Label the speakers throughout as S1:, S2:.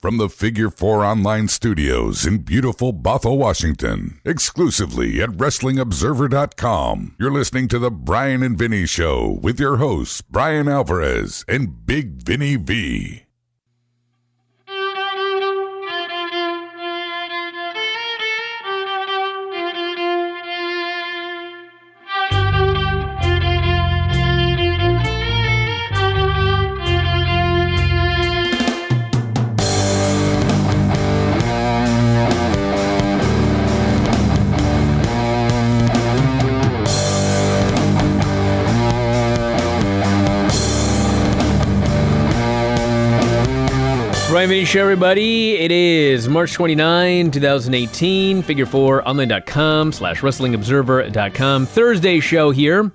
S1: From the Figure 4 Online Studios in beautiful Bothell, Washington, exclusively at WrestlingObserver.com, you're listening to The Bryan and Vinny Show with your hosts, Bryan Alvarez and Big Vinny V.
S2: Bryan and Vinny Show, everybody. It is March 29, 2018. Figure4online.com/WrestlingObserver.com. Thursday show here.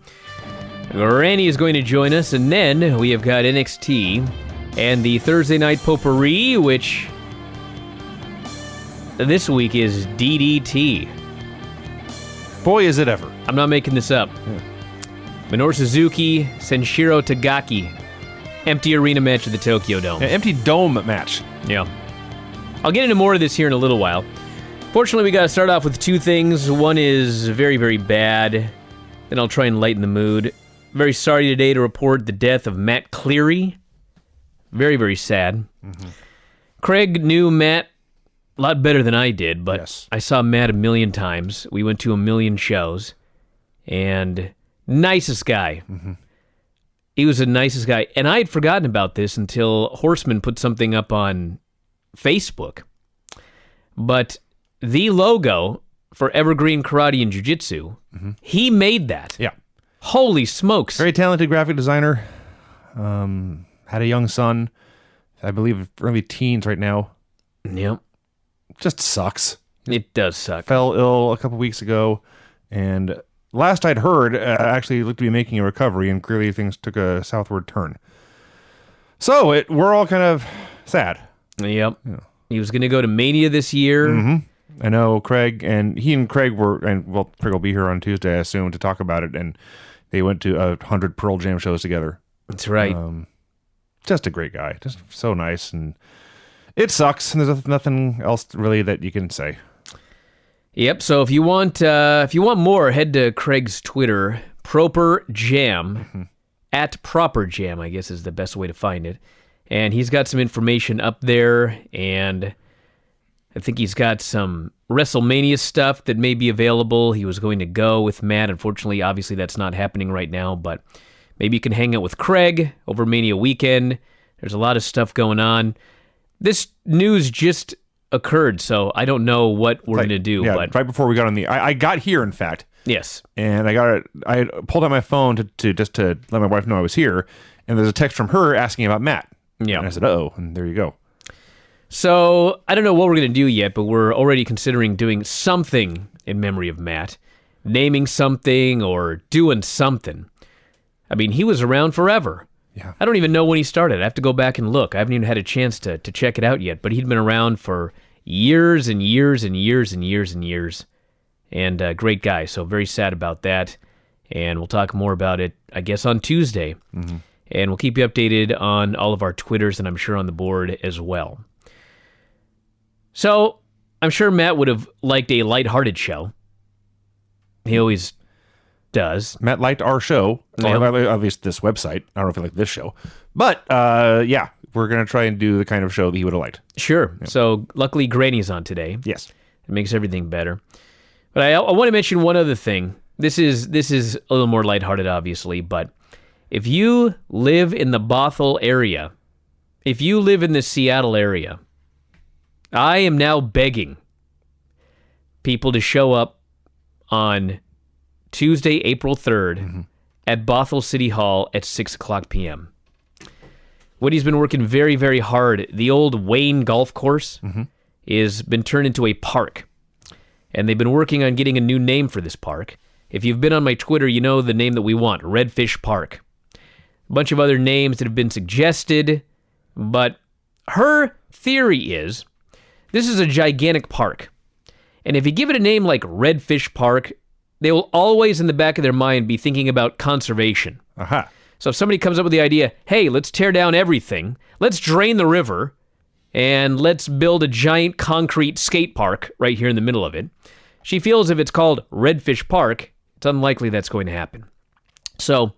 S2: Randy is going to join us, and then we have got NXT and the Thursday night potpourri, which this week is DDT.
S3: Boy, is it ever.
S2: I'm not making this up. Minoru Suzuki, Sanshiro Takagi. Empty arena match at the Tokyo Dome.
S3: An empty dome match.
S2: Yeah. I'll get into more of this here in a little while. Fortunately, we got to start off with two things. One is very, very bad. Then I'll try and lighten the mood. Very sorry today to report the death of Matt Cleary. Very, very sad. Mm-hmm. Craig knew Matt a lot better than I did, but yes. I saw Matt a million times. We went to a million shows. And nicest guy. Mm-hmm. He was the nicest guy. And I had forgotten about this until Horseman put something up on Facebook. But the logo for Evergreen Karate and Jiu-Jitsu, he made that.
S3: Yeah.
S2: Holy smokes.
S3: Very talented graphic designer. Had a young son. I believe early teens right now.
S2: Yep.
S3: Just sucks.
S2: It does suck.
S3: Fell ill a couple weeks ago. And last I'd heard, actually looked to be making a recovery, and clearly things took a southward turn. So we're all kind of sad.
S2: Yep. Yeah. He was going to go to Mania this year.
S3: Mm-hmm. I know Craig, and Craig Craig will be here on Tuesday, I assume, to talk about it, and they went to 100 Pearl Jam shows together.
S2: That's right.
S3: Just a great guy. Just so nice, and it sucks, and there's nothing else really that you can say.
S2: Yep, so if you want more, head to Craig's Twitter, Proper Jam, at Proper Jam, I guess is the best way to find it. And he's got some information up there, and I think he's got some WrestleMania stuff that may be available. He was going to go with Matt. Unfortunately, obviously that's not happening right now, but maybe you can hang out with Craig over Mania weekend. There's a lot of stuff going on. This news just occurred, so I don't know what we're going to do.
S3: Yeah,
S2: but
S3: right before we got on I got here, in fact.
S2: Yes.
S3: And I pulled out my phone to let my wife know I was here, and there's a text from her asking about Matt.
S2: Yeah.
S3: And I said, uh-oh, and there you go.
S2: So, I don't know what we're going to do yet, but we're already considering doing something in memory of Matt. Naming something or doing something. I mean, he was around forever.
S3: Yeah.
S2: I don't even know when he started. I have to go back and look. I haven't even had a chance to check it out yet, but he'd been around for years and years and years and years and years. And a great guy, so very sad about that. And we'll talk more about it, I guess, on Tuesday. Mm-hmm. And we'll keep you updated on all of our Twitters, and I'm sure on the board as well. So, I'm sure Matt would have liked a lighthearted show. He always does.
S3: Matt liked our show, at least this website. I don't know if he liked this show. But, yeah, we're going to try and do the kind of show that he would have liked.
S2: Sure. Yeah. So, luckily, Granny's on today.
S3: Yes.
S2: It makes everything better. But I want to mention one other thing. This is a little more lighthearted, obviously, but if you live in the Bothell area, if you live in the Seattle area, I am now begging people to show up on Tuesday, April 3rd at Bothell City Hall at 6 o'clock p.m. Woody's been working very, very hard. The old Wayne Golf Course has been turned into a park, and they've been working on getting a new name for this park. If you've been on my Twitter, you know the name that we want, Redfish Park. A bunch of other names that have been suggested, but her theory is this is a gigantic park, and if you give it a name like Redfish Park, they will always in the back of their mind be thinking about conservation.
S3: Aha.
S2: So if somebody comes up with the idea, hey, let's tear down everything, let's drain the river, and let's build a giant concrete skate park right here in the middle of it. She feels if it's called Redfish Park, it's unlikely that's going to happen. So,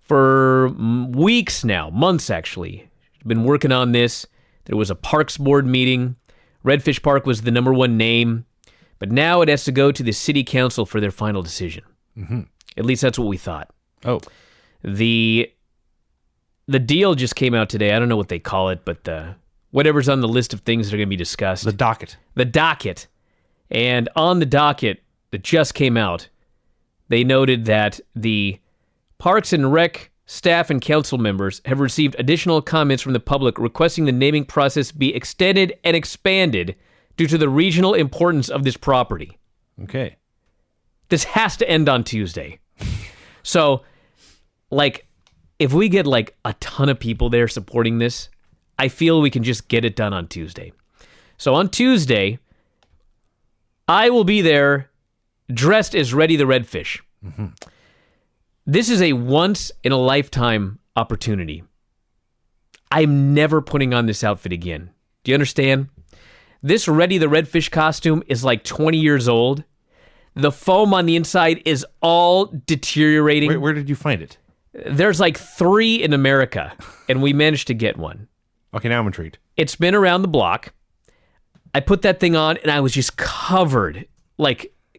S2: for weeks now, months actually, she's been working on this. There was a Parks Board meeting. Redfish Park was the number one name, but now it has to go to the city council for their final decision. Mm-hmm. At least that's what we thought.
S3: Oh.
S2: The deal just came out today. I don't know what they call it, but whatever's on the list of things that are going to be discussed.
S3: The docket.
S2: The docket. And on the docket that just came out, they noted that the Parks and Rec staff and council members have received additional comments from the public requesting the naming process be extended and expanded due to the regional importance of this property.
S3: Okay.
S2: This has to end on Tuesday. So, if we get, a ton of people there supporting this, I feel we can just get it done on Tuesday. So on Tuesday, I will be there dressed as Reddy the Redfish. Mm-hmm. This is a once-in-a-lifetime opportunity. I'm never putting on this outfit again. Do you understand? This Reddy the Redfish costume is 20 years old. The foam on the inside is all deteriorating.
S3: Where did you find it?
S2: There's 3 in America, and we managed to get one.
S3: Okay, now I'm intrigued.
S2: It's been around the block. I put that thing on, and I was just covered,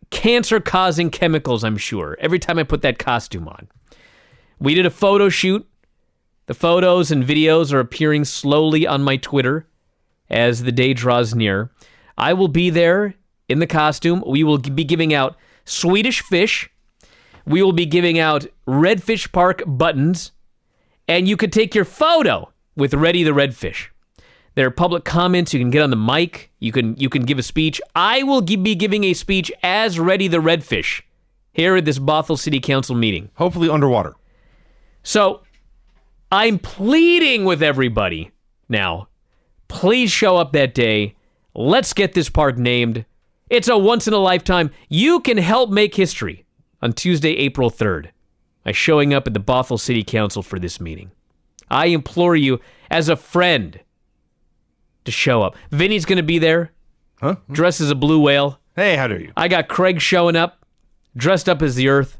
S2: cancer-causing chemicals, I'm sure, every time I put that costume on. We did a photo shoot. The photos and videos are appearing slowly on my Twitter as the day draws near. I will be there in the costume. We will be giving out Swedish fish. We will be giving out Redfish Park buttons. And you could take your photo with Reddy the Redfish. There are public comments. You can get on the mic. You can give a speech. I will be giving a speech as Reddy the Redfish here at this Bothell City Council meeting.
S3: Hopefully underwater. So,
S2: I'm pleading with everybody now. Please show up that day. Let's get this park named. It's a once-in-a-lifetime. You can help make history on Tuesday, April 3rd by showing up at the Bothell City Council for this meeting. I implore you, as a friend, to show up. Vinny's going to be there, dressed as a blue whale.
S3: Hey, how do you?
S2: I got Craig showing up, dressed up as the Earth.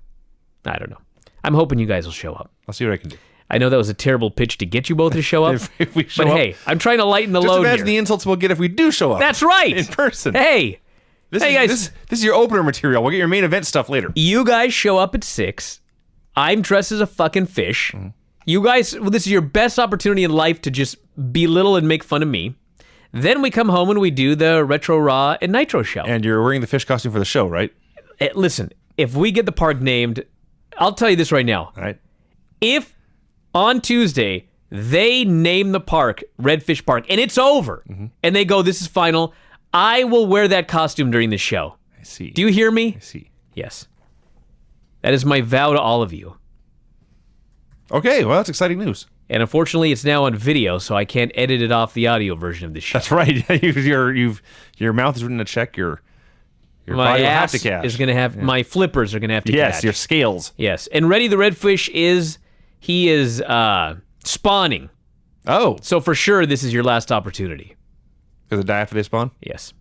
S2: I don't know. I'm hoping you guys will show up.
S3: I'll see what I can do.
S2: I know that was a terrible pitch to get you both to show up,
S3: if we show
S2: but
S3: up,
S2: hey, I'm trying to lighten the
S3: just
S2: load
S3: imagine
S2: here.
S3: the insults we'll get if we do show up.
S2: That's right.
S3: In person.
S2: Hey.
S3: This is your opener material. We'll get your main event stuff later.
S2: You guys show up at 6. I'm dressed as a fucking fish. Mm. You guys, this is your best opportunity in life to just belittle and make fun of me. Then we come home and we do the Retro Raw and Nitro show.
S3: And you're wearing the fish costume for the show, right?
S2: Listen, if we get the park named, I'll tell you this right now.
S3: All right.
S2: If on Tuesday they name the park Redfish Park and it's over and they go, this is final, I will wear that costume during the show.
S3: I see.
S2: Do you hear me?
S3: I see.
S2: Yes. That is my vow to all of you.
S3: Okay, well, that's exciting news.
S2: And unfortunately, it's now on video, so I can't edit it off the audio version of the show.
S3: That's right. Your mouth is written to check. Your
S2: my
S3: body will
S2: ass
S3: have to cash.
S2: Is going to have my flippers are going to have to
S3: yes,
S2: catch.
S3: Your scales.
S2: Yes, and Reddy the Redfish is spawning.
S3: Oh,
S2: so for sure, this is your last opportunity.
S3: Because it die after they spawn?
S2: Yes.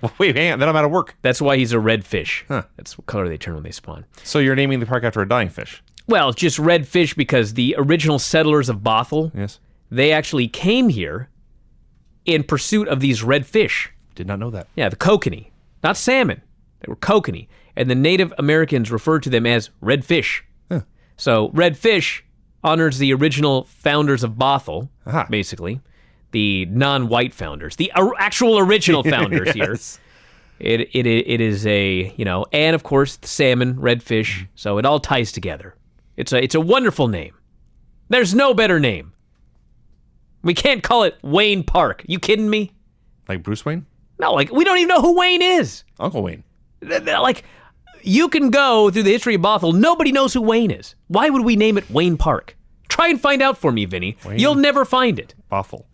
S3: Well, wait, hang on. Then I'm out of work.
S2: That's why he's a red fish.
S3: Huh.
S2: That's what color they turn when they spawn.
S3: So you're naming the park after a dying fish?
S2: Well, it's just red fish because the original settlers of Bothell,
S3: yes,
S2: they actually came here in pursuit of these red fish.
S3: Did not know that.
S2: Yeah, the kokanee. Not salmon. They were kokanee. And the Native Americans referred to them as red fish.
S3: Huh.
S2: So red fish honors the original founders of Bothell, basically. The non-white founders. The actual original founders
S3: yes.
S2: here. It is a, and of course, the salmon, redfish. So it all ties together. It's a wonderful name. There's no better name. We can't call it Wayne Park. You kidding me?
S3: Like Bruce Wayne?
S2: No, we don't even know who Wayne is.
S3: Uncle Wayne.
S2: You can go through the history of Bothell. Nobody knows who Wayne is. Why would we name it Wayne Park? Try and find out for me, Vinny.
S3: Wayne
S2: You'll never find it.
S3: Bothell.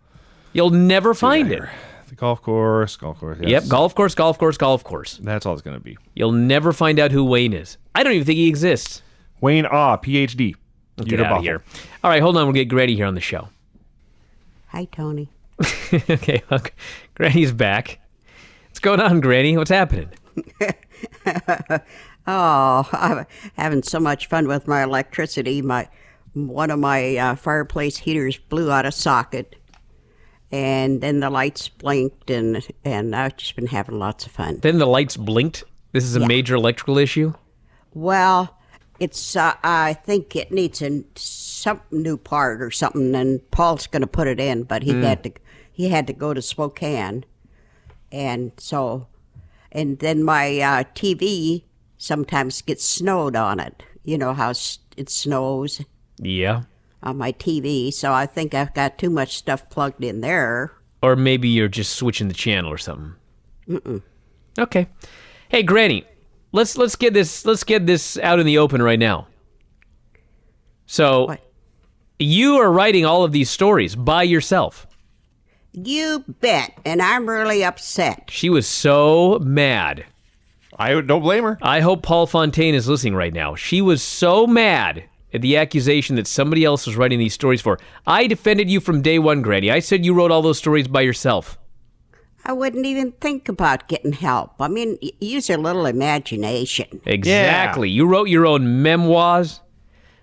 S2: You'll never find it.
S3: The golf course. Yes.
S2: Yep, golf course.
S3: That's all it's going to be.
S2: You'll never find out who Wayne is. I don't even think he exists.
S3: Wayne PhD.
S2: Get out of here. All right, hold on. We'll get Grady here on the show.
S4: Hi, Tony.
S2: Okay, well, Granny's back. What's going on, Granny? What's happening?
S4: Oh, I'm having so much fun with my electricity. One of my fireplace heaters blew out of socket, and then the lights blinked, and I've just been having lots of fun.
S2: Then the lights blinked? This is a major electrical issue?
S4: Well, it's I think it needs some new part or something, and Paul's going to put it in, but he had to go to Spokane, and then my TV sometimes gets snowed on it. You know how it snows.
S2: Yeah.
S4: On my TV, so I think I've got too much stuff plugged in there.
S2: Or maybe you're just switching the channel or something. Okay. Hey, Granny, let's get this out in the open right now. So,
S4: What?
S2: you are writing all of these stories by yourself.
S4: You bet, and I'm really upset.
S2: She was so mad.
S3: I don't blame her.
S2: I hope Paul Fontaine is listening right now. She was so mad at the accusation that somebody else was writing these stories for. I defended you from day one, Granny. I said you wrote all those stories by yourself.
S4: I wouldn't even think about getting help. I mean, use your little imagination.
S2: Exactly. You wrote your own memoirs.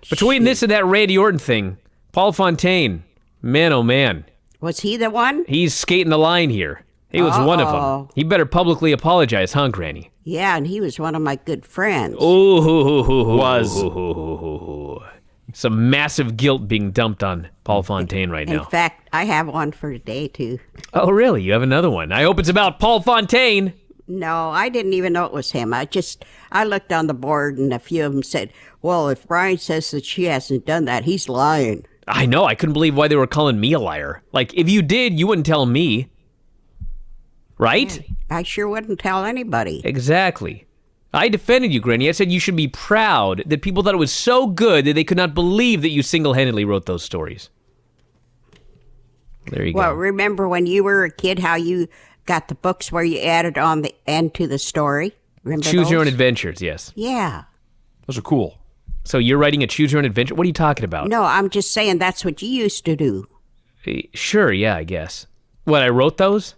S2: Between this and that Randy Orton thing, Paul Fontaine, man oh man,
S4: Was he the one?
S2: he's skating the line here. He was one of them. He better publicly apologize, huh, Granny?
S4: Yeah, and he was one of my good friends.
S2: Ooh,
S3: Was.
S2: some massive guilt being dumped on Paul Fontaine right
S4: In
S2: now.
S4: fact, I have one for today, too.
S2: Oh, really? You have another one? I hope it's about Paul Fontaine.
S4: No, I didn't even know it was him. I looked on the board, and a few of them said, well, if Brian says that she hasn't done that, he's lying.
S2: I know. I couldn't believe why they were calling me a liar. Like, if you did, you wouldn't tell me. Right?
S4: I sure wouldn't tell anybody.
S2: Exactly. I defended you, Granny. I said you should be proud that people thought it was so good that they could not believe that you single-handedly wrote those stories. There you
S4: Well,
S2: go.
S4: remember when you were a kid how you got the books where you added on the end to the story? Remember
S2: Choose your own
S4: those?
S2: adventures, yes.
S4: Yeah.
S3: Those are cool.
S2: So you're writing a choose your own adventure? What are you talking about?
S4: No, I'm just saying that's what you used to do.
S2: Sure, yeah, I guess. What, I wrote those?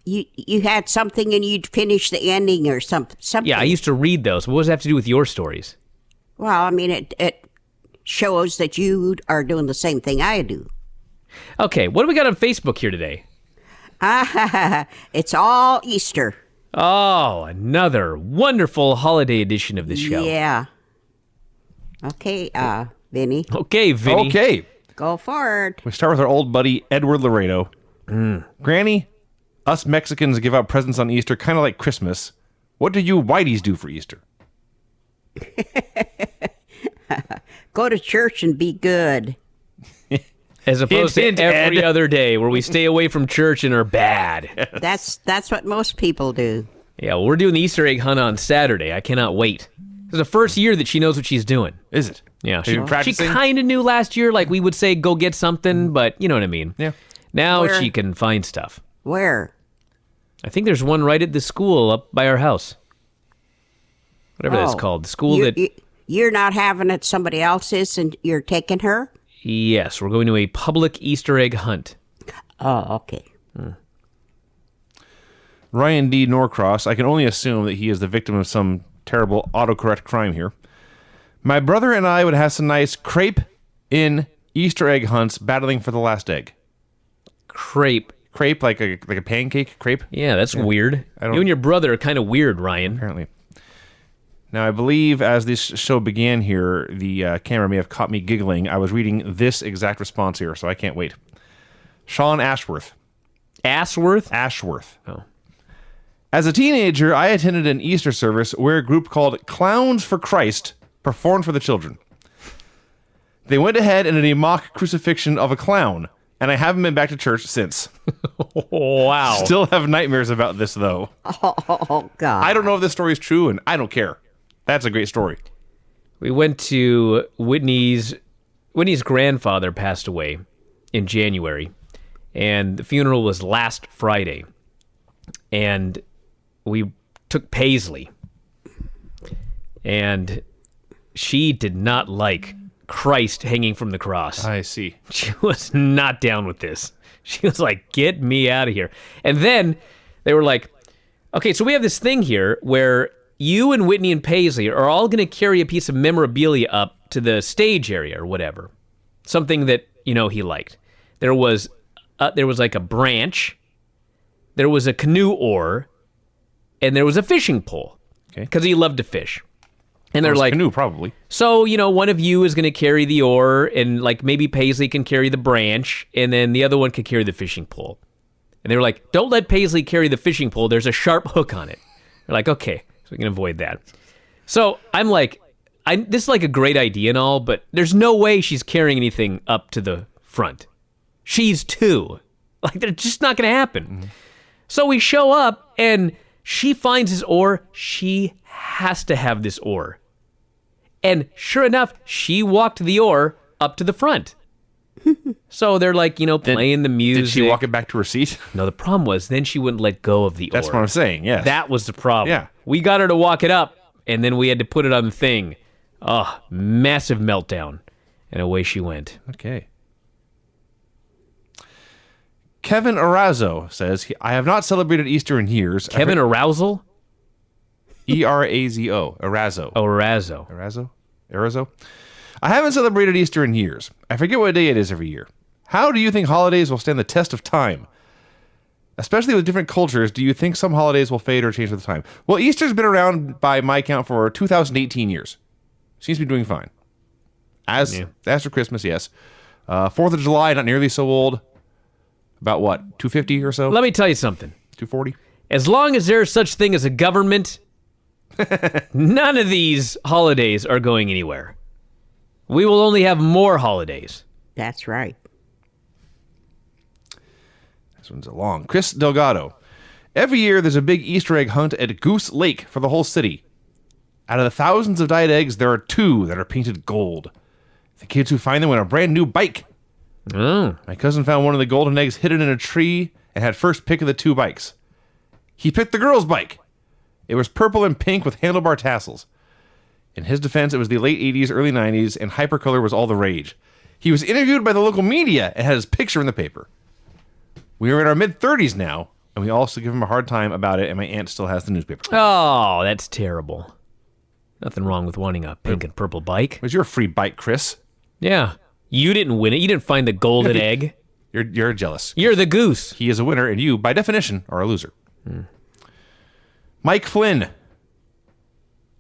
S4: You had something and you'd finish the ending or something.
S2: Yeah, I used to read those. What does that have to do with your stories?
S4: Well, I mean, it shows that you are doing the same thing I do.
S2: Okay, what do we got on Facebook here today?
S4: It's all Easter.
S2: Oh, another wonderful holiday edition of this show.
S4: Yeah. Okay, Vinny,
S2: Okay, Vinny.
S3: Okay.
S4: go forward.
S3: We start with our old buddy, Edward Laredo. Granny, us Mexicans give out presents on Easter kind of like Christmas. What do you whiteys do for Easter?
S4: Go to church and be good.
S2: As opposed
S3: Hint,
S2: to
S3: hint,
S2: every
S3: Ed.
S2: other day where we stay away from church and are bad.
S4: That's what most people do.
S2: Yeah, well, we're doing the Easter egg hunt on Saturday. I cannot wait. This is the first year that she knows what she's doing.
S3: Is it?
S2: Yeah,
S3: Have you been
S2: she
S3: practicing?
S2: kind of knew last year, like we would say, go get something, but you know what I mean.
S3: Yeah.
S2: Now
S4: Where?
S2: she can find stuff.
S4: Where?
S2: I think there's one right at the school up by our house. Whatever that's
S4: Oh.
S2: called. The school
S4: You're not having it, somebody else is, and you're taking her?
S2: Yes, we're going to a public Easter egg hunt.
S4: Oh, okay.
S3: Ryan D. Norcross, I can only assume that he is the victim of some terrible autocorrect crime here. My brother and I would have some nice crepe in Easter egg hunts battling for the last egg.
S2: Crepe.
S3: Crepe, like a pancake crepe,
S2: Yeah, that's weird.
S3: don't-
S2: You and your brother are kind of weird, Ryan.
S3: apparently. Now, I believe as this show began here, the camera may have caught me giggling. I was reading this exact response here, so I can't wait. Sean Ashworth.
S2: Assworth?
S3: Ashworth.
S2: Oh.
S3: As a teenager, I attended an Easter service where a group called Clowns for Christ performed for the children. They went ahead and did a mock crucifixion of a clown, and I haven't been back to church since.
S2: Wow.
S3: Still have nightmares about this, though.
S4: Oh, God.
S3: I don't know if this story is true, and I don't care. That's a great story.
S2: We went to Whitney's grandfather passed away in January, and the funeral was last Friday. And we took Paisley, and she did not like Christ hanging from the cross.
S3: I see.
S2: She was not down with this. She was like, get me out of here. And then they were like, okay, so we have this thing here where you and Whitney and Paisley are all going to carry a piece of memorabilia up to the stage area or whatever. Something that, he liked. There was like a branch, there was a canoe oar, and there was a fishing pole.
S3: Okay.
S2: Because he loved to fish. And they're like,
S3: canoe, probably.
S2: So, one of you is going to carry the oar, and like maybe Paisley can carry the branch, and then the other one can carry the fishing pole. And they were like, don't let Paisley carry the fishing pole. There's a sharp hook on it. They're like, okay, so we can avoid that. So I'm like, this is like a great idea and all, but there's no way she's carrying anything up to the front. She's 2. Like, they're just not going to happen. Mm-hmm. So we show up, and she finds his oar. She has to have this oar. And sure enough, she walked the oar up to the front. So they're like, playing the music.
S3: Did she walk it back to her seat?
S2: No, the problem was then she wouldn't let go of the oar.
S3: That's what I'm saying, yeah.
S2: That was the problem.
S3: Yeah.
S2: We got her to walk it up, and then we had to put it on the thing. Oh, massive meltdown. And away she went.
S3: Okay. Kevin Arazo says, I have not celebrated Easter in years.
S2: Kevin Arousal?
S3: Erazo. Arazo.
S2: Oh, Arazo.
S3: Arazo? I haven't celebrated Easter in years. I forget what day it is every year. How do you think holidays will stand the test of time? Especially with different cultures, do you think some holidays will fade or change with time? Well, Easter's been around by my count for 2018 years. Seems to be doing fine. As for Christmas, yes. 4th of July, not nearly so old. About what, 250 or so?
S2: Let me tell you something.
S3: 240?
S2: As long as there's such thing as a government, none of these holidays are going anywhere. We will only have more holidays.
S4: That's right.
S3: This one's a long. Chris Delgado. Every year there's a big Easter egg hunt at Goose Lake for the whole city. Out of the thousands of dyed eggs, there are 2 that are painted gold. The kids who find them win a brand new bike.
S2: Oh.
S3: My cousin found one of the golden eggs hidden in a tree and had first pick of the 2 bikes. He picked the girl's bike. It was purple and pink with handlebar tassels. In his defense, it was the late 80s, early 90s, and hypercolor was all the rage. He was interviewed by the local media and had his picture in the paper. We are in our mid-30s now, and we also give him a hard time about it, and my aunt still has the newspaper.
S2: Oh, that's terrible. Nothing wrong with wanting a pink and purple bike.
S3: It was your free bike, Chris.
S2: Yeah. You didn't win it. You didn't find the golden egg.
S3: You're jealous.
S2: You're the goose.
S3: He is a winner, and you, by definition, are a loser. Mike Flynn.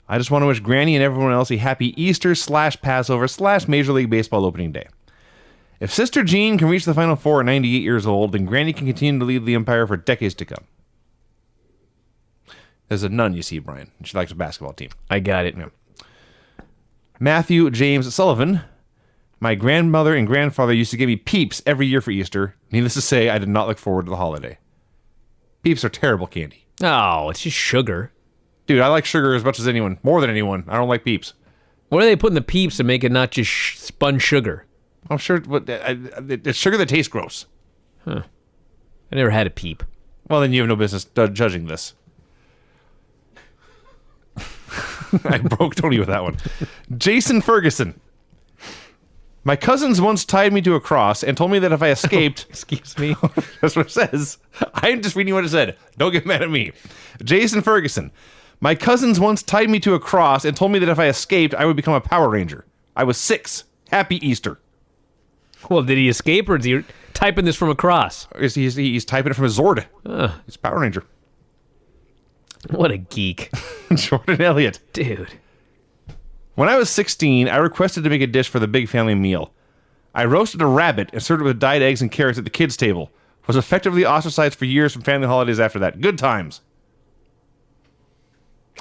S3: I just want to wish Granny and everyone else a happy Easter / Passover / Major League Baseball opening day. If Sister Jean can reach the Final Four at 98 years old, then Granny can continue to lead the Empire for decades to come. There's a nun, you see, Brian. She likes a basketball team.
S2: I got it.
S3: Yeah. Matthew James Sullivan. My grandmother and grandfather used to give me Peeps every year for Easter. Needless to say, I did not look forward to the holiday. Peeps are terrible candy.
S2: Oh, it's just sugar.
S3: Dude, I like sugar as much as anyone. More than anyone. I don't like Peeps.
S2: What are they putting the Peeps to make it not just spun sugar?
S3: I'm sure it's sugar that tastes gross.
S2: Huh. I never had a Peep.
S3: Well, then you have no business judging this. I broke Tony with that one. Jason Ferguson. My cousins once tied me to a cross and told me that if I escaped...
S2: Excuse me?
S3: That's what it says. I'm just reading what it said. Don't get mad at me. Jason Ferguson. My cousins once tied me to a cross and told me that if I escaped, I would become a Power Ranger. I was 6. Happy Easter.
S2: Well, did he escape, or is he typing this from a cross?
S3: He's typing it from a Zord. He's a Power Ranger.
S2: What a geek.
S3: Jordan Elliott.
S2: Dude.
S3: When I was 16, I requested to make a dish for the big family meal. I roasted a rabbit and served it with dyed eggs and carrots at the kids' table. Was effectively ostracized for years from family holidays after that. Good times.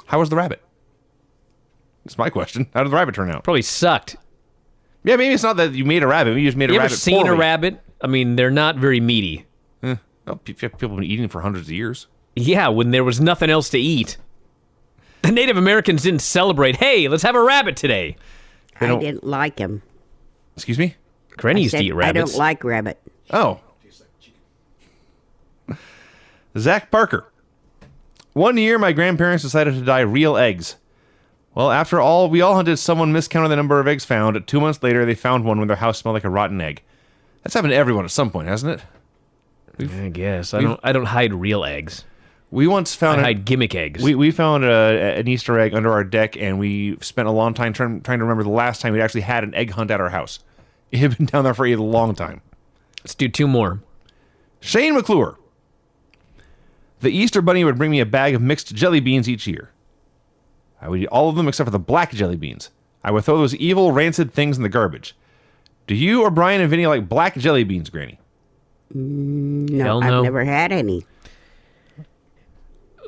S3: How was the rabbit? That's my question. How did the rabbit turn out?
S2: Probably sucked.
S3: Yeah, maybe it's not that you made a rabbit. Maybe you just made a rabbit.
S2: You ever seen
S3: poorly.
S2: a rabbit? I mean, they're not very meaty.
S3: Well, people have been eating for hundreds of years.
S2: Yeah, when there was nothing else to eat. The Native Americans didn't celebrate, hey, let's have a rabbit today.
S4: I didn't like him.
S3: Excuse me?
S2: Granny used to eat rabbits.
S4: I don't like rabbit.
S3: Oh. Zach Parker. One year, my grandparents decided to dye real eggs. Well, after all, we all hunted, someone miscounted the number of eggs found. 2 months later, they found one when their house smelled like a rotten egg. That's happened to everyone at some point, hasn't it?
S2: I guess. I don't hide real eggs.
S3: We once found
S2: I hide gimmick eggs.
S3: We found an Easter egg under our deck, and we spent a long time trying to remember the last time we actually had an egg hunt at our house. It had been down there for a long time.
S2: Let's do 2 more.
S3: Shane McClure. The Easter Bunny would bring me a bag of mixed jelly beans each year. I would eat all of them except for the black jelly beans. I would throw those evil, rancid things in the garbage. Do you or Bryan and Vinny like black jelly beans, Granny?
S4: No,
S2: Hell no.
S4: I've never had any.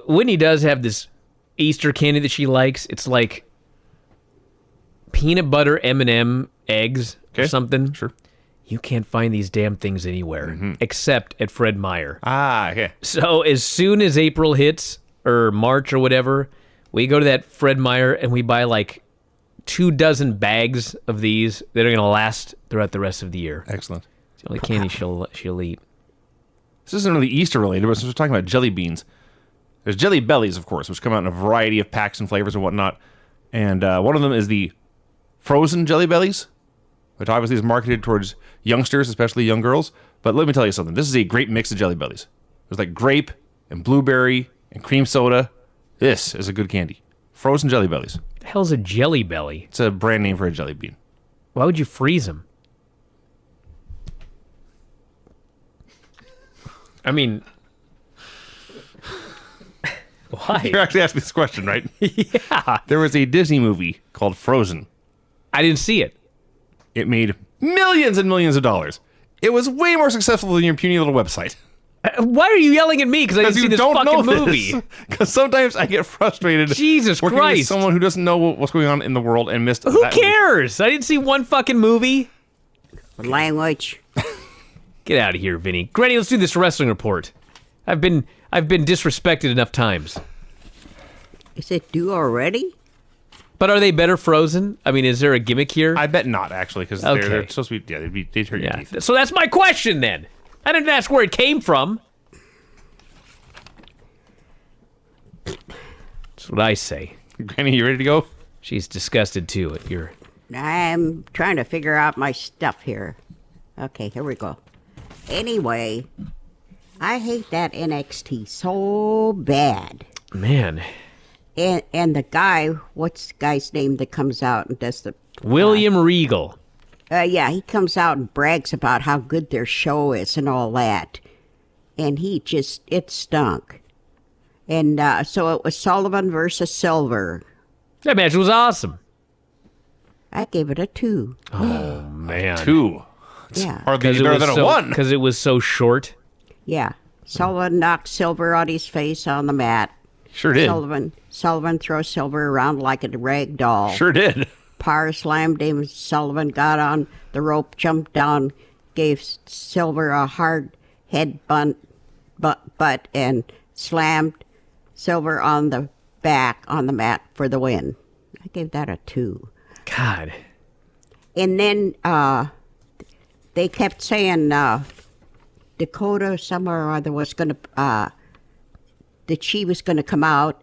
S2: Whitney does have this Easter candy that she likes. It's like peanut butter M&M eggs or something.
S3: Sure.
S2: You can't find these damn things anywhere except at Fred Meyer.
S3: Ah, okay.
S2: So as soon as April hits, or March or whatever, we go to that Fred Meyer and we buy like 24 bags of these that are going to last throughout the rest of the year.
S3: Excellent.
S2: It's the only candy she'll eat.
S3: This isn't really Easter related, but since we're talking about jelly beans, there's Jelly Bellies, of course, which come out in a variety of packs and flavors and whatnot. And one of them is the frozen Jelly Bellies, which obviously is marketed towards youngsters, especially young girls. But let me tell you something. This is a great mix of Jelly Bellies. There's like grape and blueberry and cream soda. This is a good candy. Frozen Jelly Bellies.
S2: What the hell's a Jelly Belly?
S3: It's a brand name for a jelly bean.
S2: Why would you freeze them? I mean, why?
S3: You're actually asking this question, right?
S2: Yeah.
S3: There was a Disney movie called Frozen.
S2: I didn't see it.
S3: It made millions and millions of dollars. It was way more successful than your puny little website.
S2: Why are you yelling at me? Because I didn't see this fucking movie.
S3: Because sometimes I get frustrated.
S2: Jesus
S3: working with
S2: Christ.
S3: someone who doesn't know what's going on in the world and missed.
S2: Who
S3: that movie.
S2: cares? I didn't see one fucking movie.
S4: Language.
S2: Get out of here, Vinny. Granny, let's do this wrestling report. I've been disrespected enough times.
S4: Is it due already?
S2: But are they better frozen? I mean, is there a gimmick here?
S3: I bet not, actually, because
S2: Okay.
S3: they're supposed to be. Yeah, they'd hurt your teeth.
S2: So that's my question then. I didn't ask where it came from. That's what I say.
S3: Granny, you ready to go?
S2: She's disgusted too at your.
S4: I'm trying to figure out my stuff here. Okay, here we go. Anyway, I hate that NXT so bad.
S2: Man.
S4: And the guy, what's the guy's name that comes out and does the...
S2: William Regal.
S4: Yeah, he comes out and brags about how good their show is and all that. And it stunk. And so it was Sullivan versus Silver.
S2: That match was awesome.
S4: I gave it a 2.
S2: Oh, man.
S3: 2.
S4: Yeah.
S3: Hardly better than a 1.
S2: Because it was so short.
S4: Yeah. Sullivan knocked Silver on his face on the mat.
S3: Sure did.
S4: Sullivan throws Silver around like a rag doll.
S3: Sure did.
S4: Power slammed him. Sullivan got on the rope, jumped down, gave Silver a hard head butt, and slammed Silver on the back on the mat for the win. I gave that a 2.
S2: God.
S4: And then they kept saying Dakota somewhere or other was going to, that she was going to come out.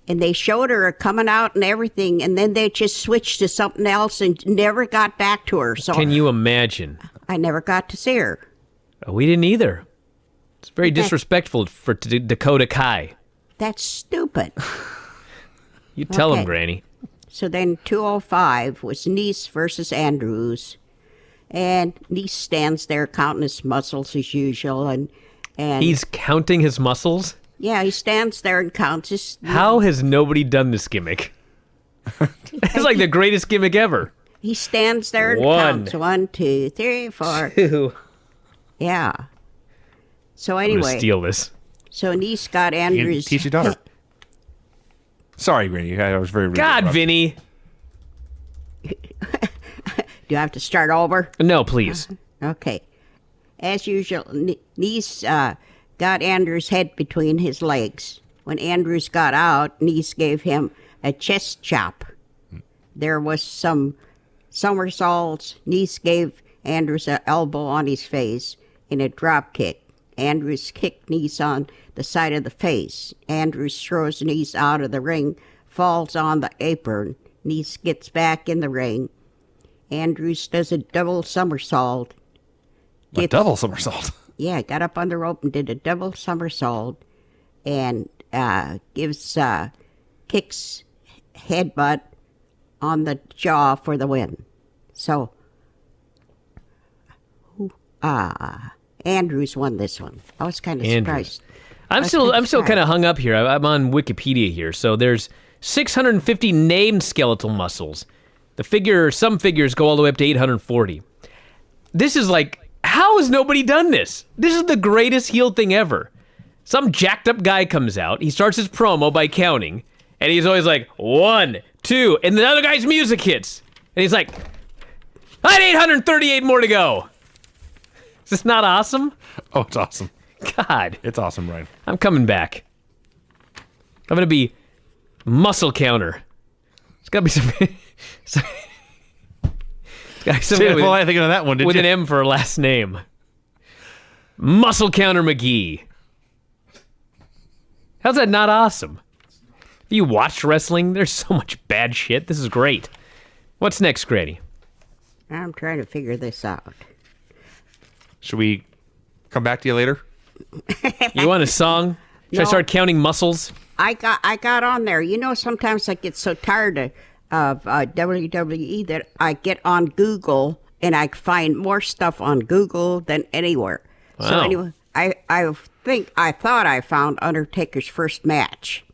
S4: And they showed her coming out and everything, and then they just switched to something else and never got back to her. So
S2: Can you imagine?
S4: I never got to see her.
S2: We didn't either. It's very disrespectful for Dakota Kai.
S4: That's stupid.
S2: You tell him,
S4: Okay.
S2: Granny.
S4: So then 205 was Nice versus Andrews. And Nice stands there counting his muscles as usual. And
S2: He's counting his muscles?
S4: yeah, he stands there and counts his...
S2: How has nobody done this gimmick? It's like the greatest gimmick ever.
S4: He stands there and
S2: 1,
S4: counts 1, 2, 3, 4.
S2: 2.
S4: Yeah. So
S2: I'm going to
S4: anyway,
S2: steal this.
S4: so Nice got
S3: You
S4: Andrews...
S3: teach your daughter. Sorry, Granny. I was very rude.
S2: God, Vinny.
S4: Do I have to start over?
S2: No, please.
S4: Okay. As usual, Nice got Andrews' head between his legs. When Andrews got out, Nice gave him a chest chop. There was some somersaults. Nice gave Andrews an elbow on his face in a drop kick. Andrews kicked Nice on the side of the face. Andrews throws Nice out of the ring falls on the apron. And he gets back in the ring. Andrews does a double somersault.
S3: A double somersault?
S4: Yeah, got up on the rope and did a double somersault. And kicks headbutt on the jaw for the win. So, Andrews won this one. I was kind of surprised.
S2: I'm still kind of hung up here. I'm on Wikipedia here. So there's 650 named skeletal muscles. Some figures go all the way up to 840. This is like, how has nobody done this? This is the greatest heel thing ever. Some jacked up guy comes out. He starts his promo by counting, and he's always like 1, 2, and the other guy's music hits, and he's like, I had 838 more to go. Is this not awesome?
S3: Oh, it's awesome.
S2: God.
S3: It's awesome, Ryan.
S2: I'm coming back. I'm going to be muscle counter. It's got to be some...
S3: Well, I thinking of that one,
S2: with an M for a last name. Muscle counter McGee. How's that not awesome? If you watched wrestling, there's so much bad shit. This is great. What's next, Granny?
S4: I'm trying to figure this out.
S3: Should we come back to you later?
S2: You want a song? Should I start counting muscles?
S4: I got on there. You know, sometimes I get so tired of WWE that I get on Google and I find more stuff on Google than anywhere.
S2: Wow.
S4: So anyway, I thought I found Undertaker's first match.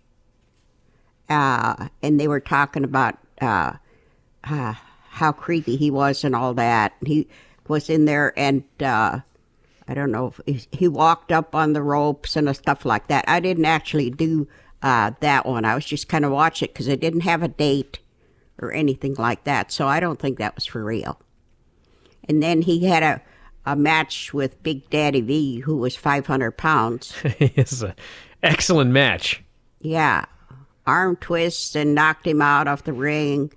S4: And they were talking about how creepy he was and all that. He was in there and I don't know if he walked up on the ropes and stuff like that. I didn't actually do that one. I was just kind of watching it because I didn't have a date or anything like that. So I don't think that was for real. And then he had a match with Big Daddy V, who was 500 pounds.
S2: It's an excellent match.
S4: Yeah. Arm twists and knocked him out off the ring.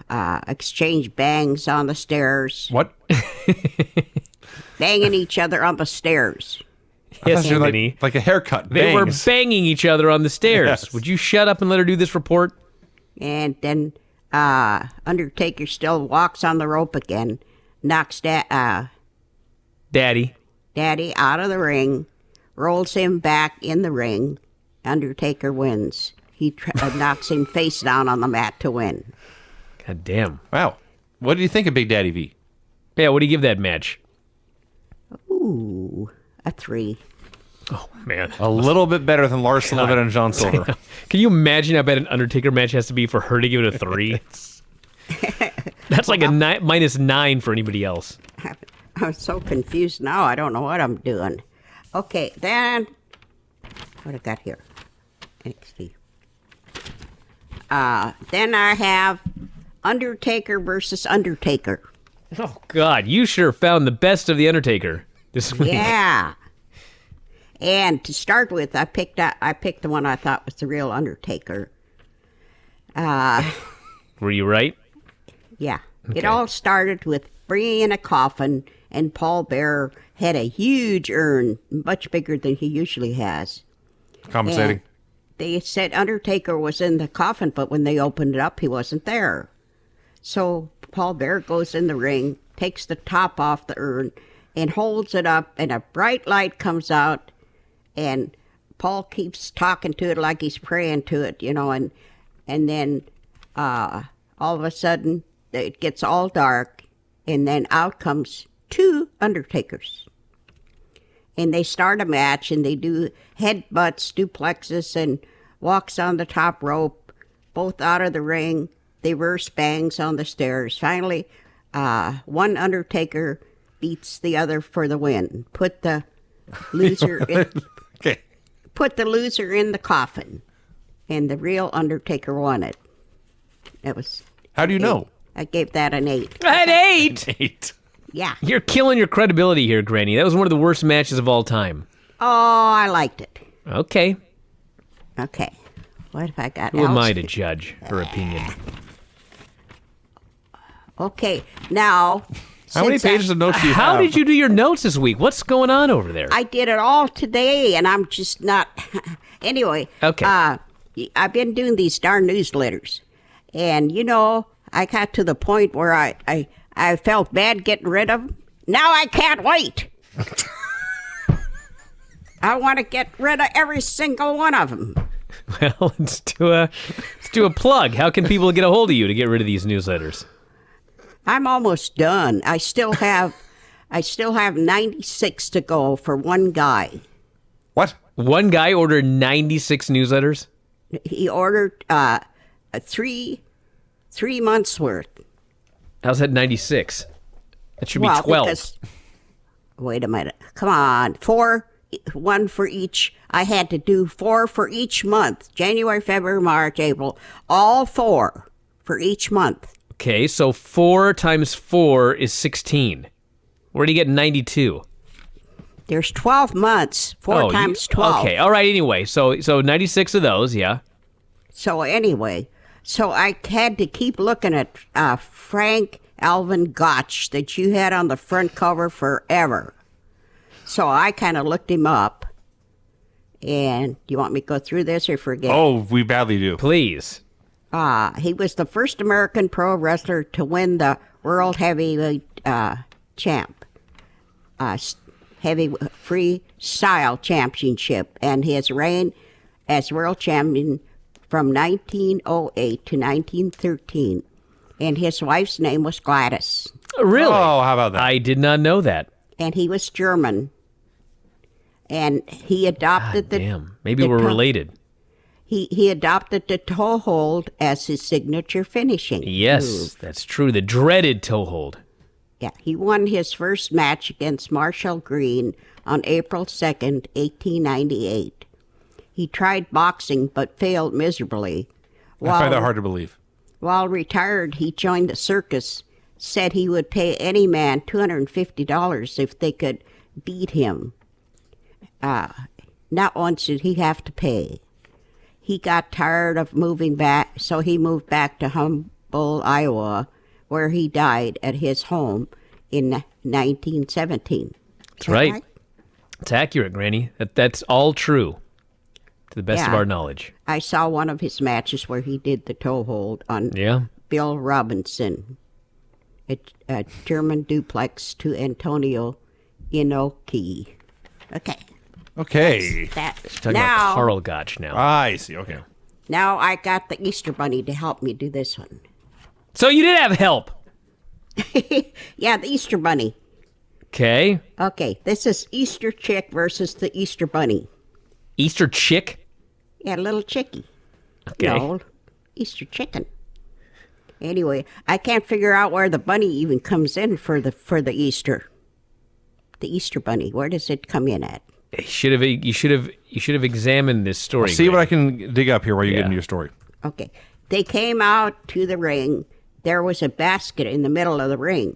S4: Exchanged bangs on the stairs.
S3: What?
S4: Banging each other on the stairs.
S2: Yes, Vinny.
S3: Like a haircut.
S2: They were
S3: Bangs.
S2: banging each other on the stairs.
S3: Yes.
S2: Would you shut up and let her do this report?
S4: And then Undertaker still walks on the rope again. Knocks Daddy out of the ring. Rolls him back in the ring. Undertaker wins. He knocks him face down on the mat to win.
S2: God damn.
S3: Wow. What do you think of Big Daddy V?
S2: Yeah, what do you give that match?
S4: Ooh, a 3.
S2: Oh, man.
S3: A little bit better than Lars Sullivan and John Silver.
S2: Can you imagine how bad an Undertaker match has to be for her to give it a 3? That's like a -9 for anybody else.
S4: I'm so confused now. I don't know what I'm doing. Okay, then what I got here? NXT. Then I have Undertaker versus Undertaker.
S2: Oh, God. You sure found the best of the Undertaker this week.
S4: Yeah. And to start with, I picked the one I thought was the real Undertaker.
S2: Were you right?
S4: Yeah.
S2: Okay.
S4: It all started with bringing in a coffin, and Paul Bearer had a huge urn, much bigger than he usually has.
S3: Compensating.
S4: And they said Undertaker was in the coffin, but when they opened it up, he wasn't there. So Paul Bearer goes in the ring, takes the top off the urn, and holds it up, and a bright light comes out, and Paul keeps talking to it like he's praying to it, you know, and then all of a sudden it gets all dark, and then out comes 2 Undertakers. And they start a match, and they do headbutts, duplexes, and walks on the top rope, both out of the ring. They reverse bangs on the stairs. Finally, one Undertaker beats the other for the win. Put the loser in,
S3: Okay.
S4: put the loser in the coffin, and the real Undertaker won it. That was.
S3: How do you know?
S4: I gave that an 8.
S2: An 8?
S3: 8.
S4: Yeah.
S2: You're killing your credibility here, Granny. That was one of the worst matches of all time.
S4: Oh, I liked it.
S2: Okay.
S4: Okay. What have I got?
S2: Who am
S4: else
S2: I to judge her opinion?
S4: Okay. Now.
S3: How many
S4: since
S3: pages of notes do you have?
S2: How did you do your notes this week? What's going on over there?
S4: I did it all today, and I'm just not. Anyway.
S2: Okay.
S4: I've been doing these darn newsletters, and I got to the point where I felt bad getting rid of them. Now I can't wait. I want to get rid of every single one of them.
S2: Well, let's do a plug. How can people get a hold of you to get rid of these newsletters?
S4: I'm almost done. I still have 96 to go for one guy.
S3: What?
S2: One guy ordered 96 newsletters?
S4: He ordered three months worth.
S2: How's that 96? That should be 12.
S4: Because, wait a minute. Come on. 1 for each. I had to do 4 for each month. January, February, March, April. All 4 for each month.
S2: Okay, so 4 times 4 is 16. Where do you get 92?
S4: There's 12 months. 4 times 12.
S2: Okay, all right, anyway. So 96 of those, yeah.
S4: So anyway, I had to keep looking at Frank Alvin Gotch that you had on the front cover forever. So I kind of looked him up. And do you want me to go through this or forget?
S3: Oh, we badly do.
S2: Please.
S4: He was the first American pro wrestler to win the World Heavyweight Champ, Heavy Freestyle Championship, and his reign as world champion from 1908 to 1913. And his wife's name was Gladys.
S2: Really?
S3: Oh, how about that?
S2: I did not know that.
S4: And he was German. And he adopted
S2: Damn. Maybe we're related.
S4: He adopted the toe hold as his signature finishing
S2: Yes,
S4: move.
S2: that's true. The dreaded toe hold.
S4: Yeah, he won his first match against Marshall Green on April 2nd, 1898. He tried boxing but failed miserably.
S3: I find that hard to believe.
S4: While retired, he joined the circus, said he would pay any man $250 if they could beat him. Not once did he have to pay. He got tired of moving back, so he moved back to Humboldt, Iowa, where he died at his home in 1917.
S2: That's right. It's accurate, Granny. That's all true, to the best of
S4: Yeah.
S2: our knowledge.
S4: I saw one of his matches where he did the toe hold on
S2: Yeah.
S4: Bill Robinson, a German duplex to Antonio Inoki. Okay.
S3: Okay.
S2: Talking about Carl Gotch now.
S3: I see. Okay.
S4: Now I got the Easter Bunny to help me do this one.
S2: So you did have help.
S4: Yeah, the Easter Bunny.
S2: Okay.
S4: Okay, this is Easter Chick versus the Easter Bunny.
S2: Easter chick?
S4: Yeah, little chickie.
S2: Okay.
S4: No, Easter chicken. Anyway, I can't figure out where the bunny even comes in for the Easter. The Easter Bunny. Where does it come in at?
S2: You should have examined this story.
S3: See what I can dig up here while you get into your story.
S4: Okay. They came out to the ring. There was a basket in the middle of the ring.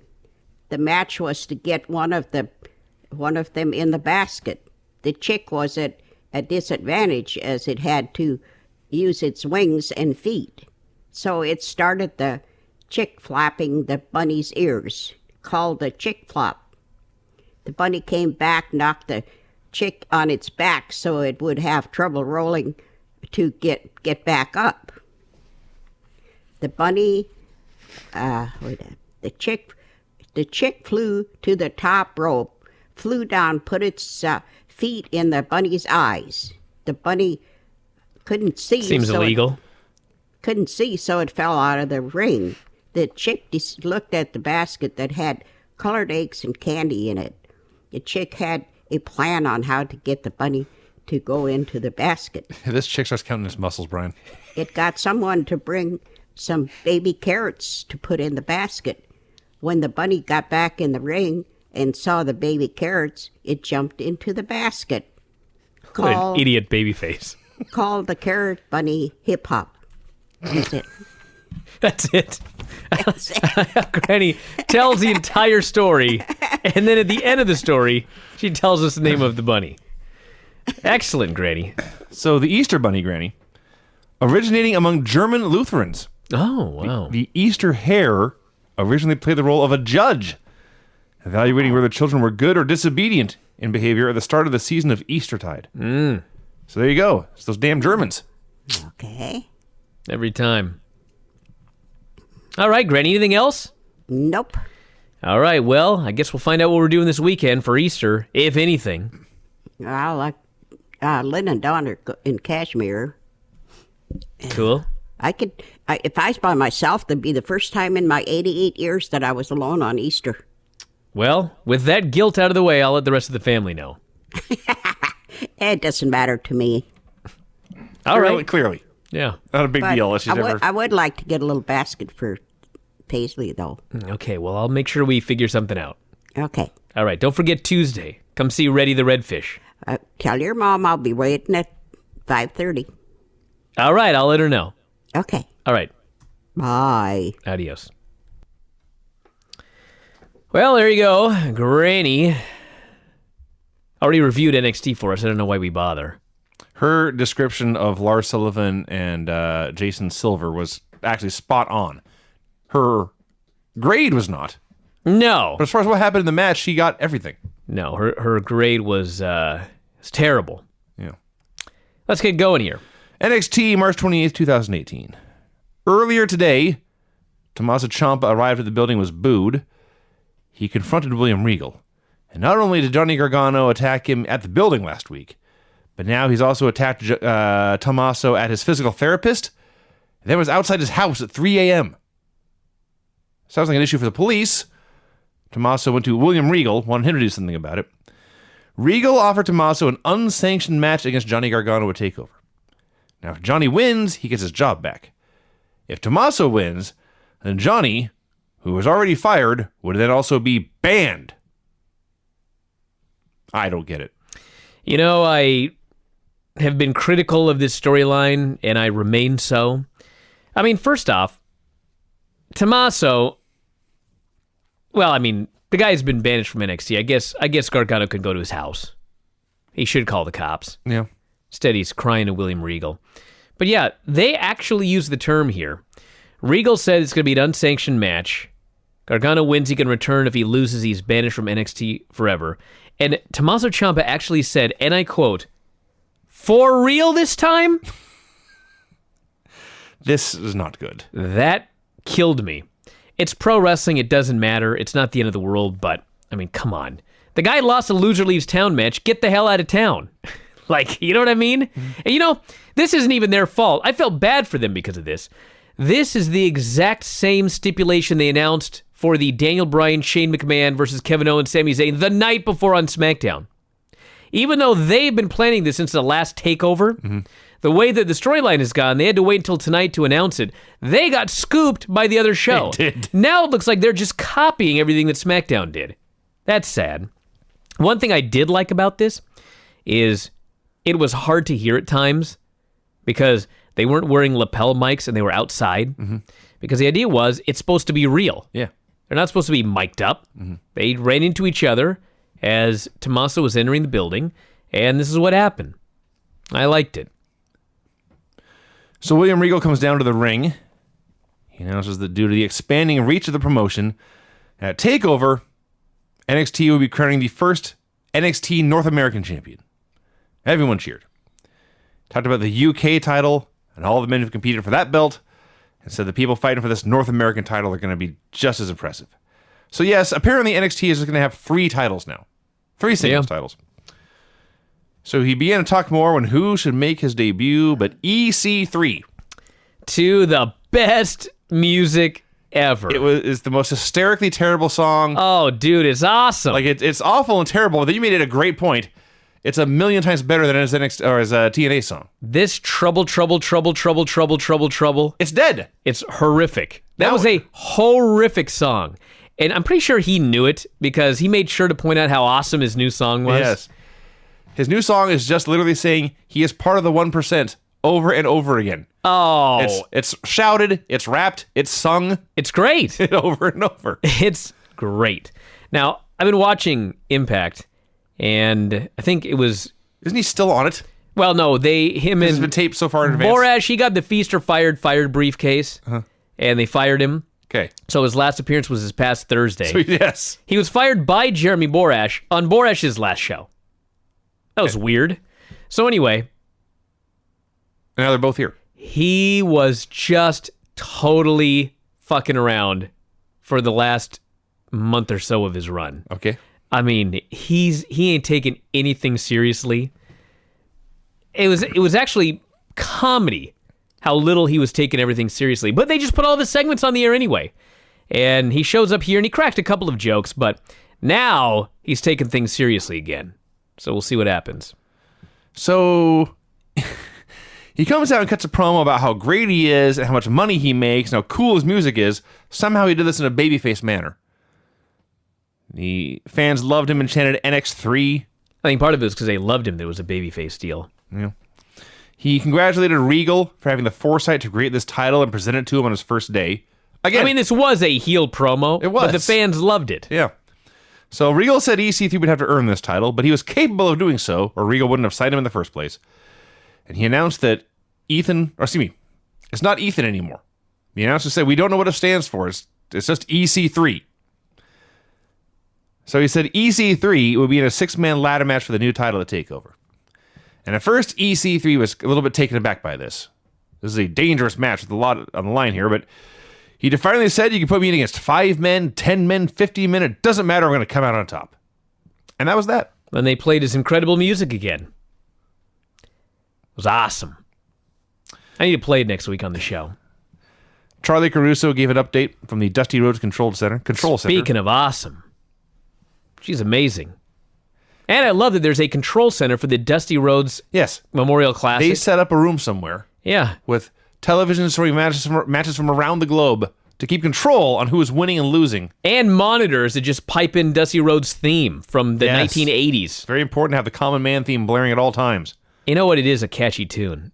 S4: The match was to get one of them in the basket. The chick was at a disadvantage as it had to use its wings and feet. So it started the chick flapping the bunny's ears, called the chick flop. The bunny came back, knocked the chick on its back so it would have trouble rolling to get back up. The bunny, the chick flew to the top rope, flew down, put its feet in the bunny's eyes. The bunny couldn't see.
S2: Seems illegal.
S4: Couldn't see, so it fell out of the ring. The chick just looked at the basket that had colored eggs and candy in it. The chick had a plan on how to get the bunny to go into the basket.
S3: This chick starts counting his muscles, Brian.
S4: It got someone to bring some baby carrots to put in the basket. When the bunny got back in the ring and saw the baby carrots, it jumped into the basket.
S2: What an idiot baby face.
S4: Called the carrot bunny hip hop. That's it.
S2: That's it.
S4: That's it.
S2: Granny tells the entire story, and then at the end of the story, she tells us the name of the bunny. Excellent, Granny.
S3: So the Easter Bunny, Granny, originating among German Lutherans.
S2: Oh, wow.
S3: The Easter Hare originally played the role of a judge, evaluating whether children were good or disobedient in behavior at the start of the season of Eastertide. So there you go. It's those damn Germans.
S4: Okay.
S2: Every time. All right, Granny, anything else?
S4: Nope.
S2: All right, well, I guess we'll find out what we're doing this weekend for Easter, if anything.
S4: I like Lynn and Don are in Kashmir.
S2: Cool.
S4: If I was by myself, that'd be the first time in my 88 years that I was alone on Easter.
S2: Well, with that guilt out of the way, I'll let the rest of the family know.
S4: It doesn't matter to me.
S2: All right.
S3: Clearly.
S2: Yeah.
S3: Not a big
S4: But
S3: deal.
S4: I would like to get a little basket for Paisley, though.
S2: Okay, well, I'll make sure we figure something out.
S4: Okay.
S2: All right, don't forget Tuesday. Come see Reddy the Redfish.
S4: Tell your mom I'll be waiting at 5:30.
S2: All right, I'll let her know.
S4: Okay.
S2: All right.
S4: Bye.
S2: Adios. Well, there you go. Granny already reviewed NXT for us. I don't know why we bother.
S3: Her description of Lars Sullivan and Jason Silver was actually spot on. Her grade was not.
S2: No.
S3: But as far as what happened in the match, she got everything.
S2: No, her grade was terrible.
S3: Yeah.
S2: Let's get going here.
S3: NXT, March 28th, 2018. Earlier today, Tommaso Ciampa arrived at the building and was booed. He confronted William Regal. And not only did Johnny Gargano attack him at the building last week, but now he's also attacked Tommaso at his physical therapist, and then was outside his house at 3 a.m. Sounds like an issue for the police. Tommaso went to William Regal, wanted him to do something about it. Regal offered Tommaso an unsanctioned match against Johnny Gargano at TakeOver. Now, if Johnny wins, he gets his job back. If Tommaso wins, then Johnny, who was already fired, would then also be banned. I don't get it.
S2: You know, I have been critical of this storyline, and I remain so. I mean, first off, Tommaso, well, I mean, the guy's been banished from NXT. I guess Gargano could go to his house. He should call the cops.
S3: Yeah.
S2: Instead, he's crying to William Regal. But yeah, they actually use the term here. Regal said it's going to be an unsanctioned match. Gargano wins, he can return. If he loses, he's banished from NXT forever. And Tommaso Ciampa actually said, and I quote, "For real this time?"
S3: This is not good.
S2: That killed me. It's pro wrestling. It doesn't matter. It's not the end of the world, but, I mean, come on. The guy lost a loser leaves town match. Get the hell out of town. Like, you know what I mean? Mm-hmm. And you know, this isn't even their fault. I felt bad for them because of this. This is the exact same stipulation they announced for the Daniel Bryan, Shane McMahon versus Kevin Owens, Sami Zayn the night before on SmackDown. Even though they've been planning this since the last TakeOver, the way that the storyline has gone, they had to wait until tonight to announce it. They got scooped by the other show.
S3: They did.
S2: Now it looks like they're just copying everything that SmackDown did. That's sad. One thing I did like about this is it was hard to hear at times because they weren't wearing lapel mics and they were outside. Mm-hmm. Because the idea was it's supposed to be real.
S3: Yeah.
S2: They're not supposed to be mic'd up. Mm-hmm. They ran into each other as Tommaso was entering the building, and this is what happened. I liked it.
S3: So William Regal comes down to the ring. He announces that due to the expanding reach of the promotion, at TakeOver, NXT will be crowning the first NXT North American champion. Everyone cheered. Talked about the UK title and all the men who've competed for that belt, and said the people fighting for this North American title are going to be just as impressive. So yes, apparently NXT is going to have 3 titles now. 3 singles titles. So he began to talk more on who should make his debut, but EC3.
S2: To the best music ever.
S3: It's the most hysterically terrible song.
S2: Oh, dude, it's awesome.
S3: Like it's awful and terrible, but then you made it a great point. It's a million times better than his NXT or his TNA song.
S2: This trouble.
S3: It's dead.
S2: It's horrific. That was a horrific song. And I'm pretty sure he knew it because he made sure to point out how awesome his new song was.
S3: Yes. His new song is just literally saying he is part of the 1% over and over again.
S2: Oh.
S3: It's shouted, it's rapped, it's sung.
S2: It's great.
S3: Over and over.
S2: It's great. Now, I've been watching Impact, and I think it was...
S3: Isn't he still on it?
S2: Well, no, him and...
S3: It's been taped so far in advance.
S2: Borash, he got the Feast or Fired briefcase, and they fired him.
S3: Okay.
S2: So his last appearance was this past Thursday.
S3: So, yes.
S2: He was fired by Jeremy Borash on Borash's last show. That was weird. So anyway...
S3: Now they're both here.
S2: he was just totally fucking around for the last month or so of his run.
S3: Okay.
S2: I mean, he ain't taking anything seriously. It was actually comedy how little he was taking everything seriously. But they just put all of his segments on the air anyway. And he shows up here and he cracked a couple of jokes, but now he's taking things seriously again. So we'll see what happens.
S3: So he comes out and cuts a promo about how great he is and how much money he makes and how cool his music is. Somehow he did this in a babyface manner. The fans loved him and chanted NX3.
S2: I think part of it was because they loved him. There was a babyface deal.
S3: Yeah. He congratulated Regal for having the foresight to create this title and present it to him on his first day. Again,
S2: I mean, this was a heel promo.
S3: It was.
S2: But the fans loved it.
S3: Yeah. So Regal said EC3 would have to earn this title, but he was capable of doing so, or Regal wouldn't have signed him in the first place. And he announced that it's not Ethan anymore. The announcer said, we don't know what it stands for. It's just EC3. So he said EC3 would be in a 6-man ladder match for the new title at TakeOver. And at first, EC3 was a little bit taken aback by this. This is a dangerous match with a lot on the line here, but he defiantly said you can put me in against 5 men, 10 men, 50 men. It doesn't matter. I'm going to come out on top. And that was that.
S2: And they played his incredible music again. It was awesome. I need to play it next week on the show.
S3: Charlie Caruso gave an update from the Dusty Rhodes Control Center.
S2: Speaking of awesome, she's amazing. And I love that there's a control center for the Dusty Rhodes Memorial Classic.
S3: They set up a room somewhere.
S2: Yeah.
S3: With televisions showing matches from around the globe to keep control on who is winning and losing.
S2: And monitors that just pipe in Dusty Rhodes' theme from the 1980s.
S3: It's very important to have the Common Man theme blaring at all times.
S2: You know what? It is a catchy tune.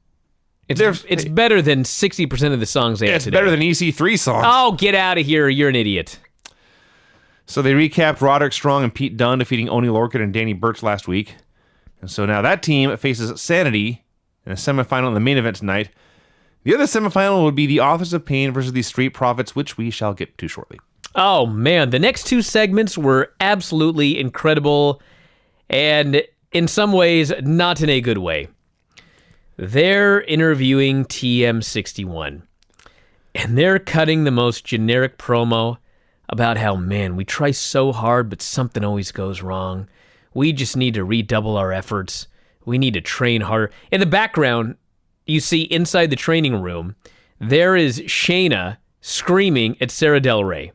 S2: It's better than 60% of the songs they have today.
S3: It's better than EC3 songs.
S2: Oh, get out of here. You're an idiot.
S3: So they recapped Roderick Strong and Pete Dunne defeating Oni Lorcan and Danny Burch last week. And so now that team faces Sanity in a semifinal in the main event tonight. The other semifinal would be the Authors of Pain versus the Street Profits, which we shall get to shortly.
S2: Oh, man. The next two segments were absolutely incredible and in some ways not in a good way. They're interviewing TM61 and they're cutting the most generic promo about how, man, we try so hard, but something always goes wrong. We just need to redouble our efforts. We need to train harder. In the background, you see inside the training room, there is Shayna screaming at Sarah Del Rey.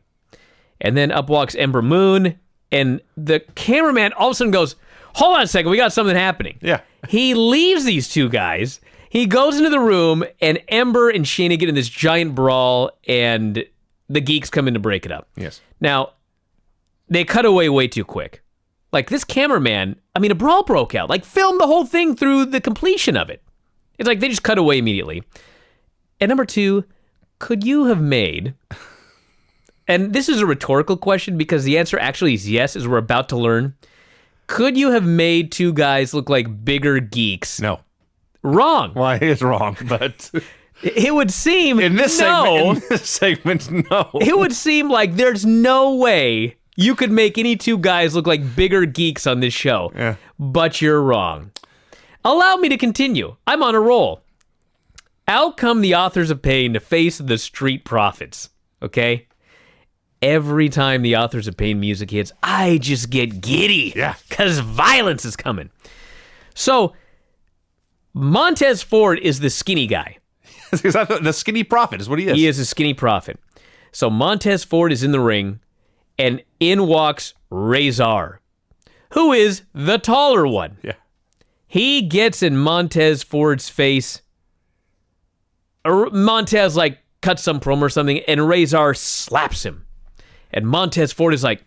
S2: And then up walks Ember Moon, and the cameraman all of a sudden goes, hold on a second, we got something happening.
S3: Yeah.
S2: He leaves these two guys. He goes into the room, and Ember and Shayna get in this giant brawl, and the geeks come in to break it up.
S3: Yes.
S2: Now, they cut away way too quick. Like, this cameraman, a brawl broke out. Like, filmed the whole thing through the completion of it. It's like they just cut away immediately. And number two, could you have made, and this is a rhetorical question because the answer actually is yes, as we're about to learn. Could you have made two guys look like bigger geeks?
S3: No.
S2: Wrong.
S3: Well, it is wrong, but
S2: it would seem
S3: in this segment, no.
S2: It would seem like there's no way you could make any two guys look like bigger geeks on this show.
S3: Yeah.
S2: But you're wrong. Allow me to continue. I'm on a roll. Out come the Authors of Pain to face the Street Profits. Okay? Every time the Authors of Pain music hits, I just get giddy.
S3: Yeah.
S2: Because violence is coming. So, Montez Ford is the skinny guy.
S3: The skinny prophet is what he is.
S2: He is a skinny prophet. So Montez Ford is in the ring, and in walks Razor, who is the taller one.
S3: Yeah.
S2: He gets in Montez Ford's face. Montez, cuts some promo or something, and Razor slaps him. And Montez Ford is like,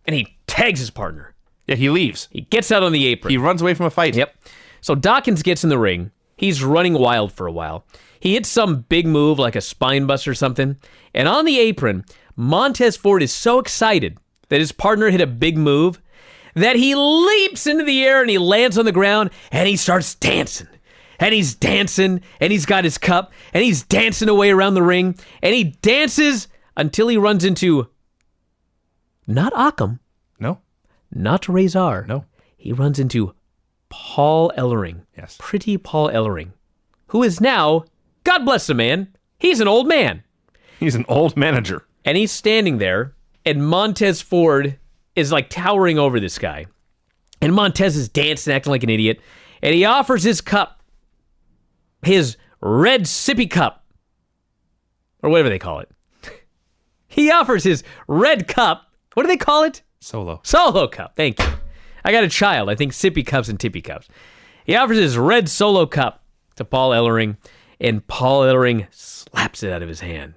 S2: and he tags his partner.
S3: Yeah, he leaves.
S2: He gets out on the apron.
S3: He runs away from a fight.
S2: Yep. So Dawkins gets in the ring. He's running wild for a while. He hits some big move like a spine buster or something. And on the apron, Montez Ford is so excited that his partner hit a big move that he leaps into the air and he lands on the ground and he starts dancing. And he's dancing and he's got his cup and he's dancing away around the ring and he dances until he runs into not Occam.
S3: No.
S2: Not Razor.
S3: No.
S2: He runs into Paul Ellering.
S3: Yes.
S2: Pretty Paul Ellering, who is now, God bless the man, he's an old man.
S3: He's an old manager.
S2: And he's standing there, and Montez Ford is like towering over this guy. And Montez is dancing, acting like an idiot. And he offers his cup, his red sippy cup, or whatever they call it. He offers his red cup. What do they call it?
S3: Solo
S2: cup. Thank you. I got a child. I think sippy cups and tippy cups. He offers his red solo cup to Paul Ellering, and Paul Ellering slaps it out of his hand.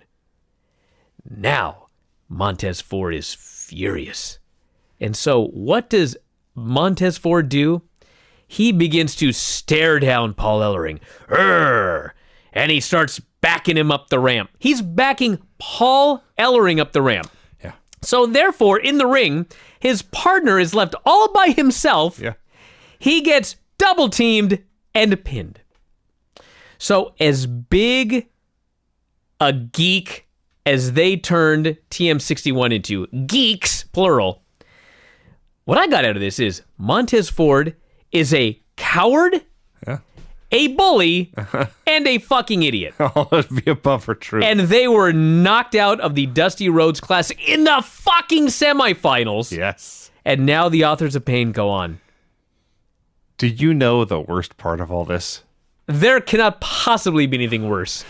S2: Now, Montez Ford is furious. And so what does Montez Ford do? He begins to stare down Paul Ellering. And he starts backing him up the ramp. He's backing Paul Ellering up the ramp.
S3: Yeah.
S2: So therefore, in the ring, his partner is left all by himself.
S3: Yeah.
S2: He gets double teamed and pinned. So as big a geek as they turned TM61 into, geeks, plural, what I got out of this is Montez Ford is a coward, a bully, and a fucking idiot.
S3: Oh, that'd be a buffer truth.
S2: And they were knocked out of the Dusty Rhodes Classic in the fucking semifinals.
S3: Yes.
S2: And now the Authors of Pain go on.
S3: Do you know the worst part of all this?
S2: There cannot possibly be anything worse.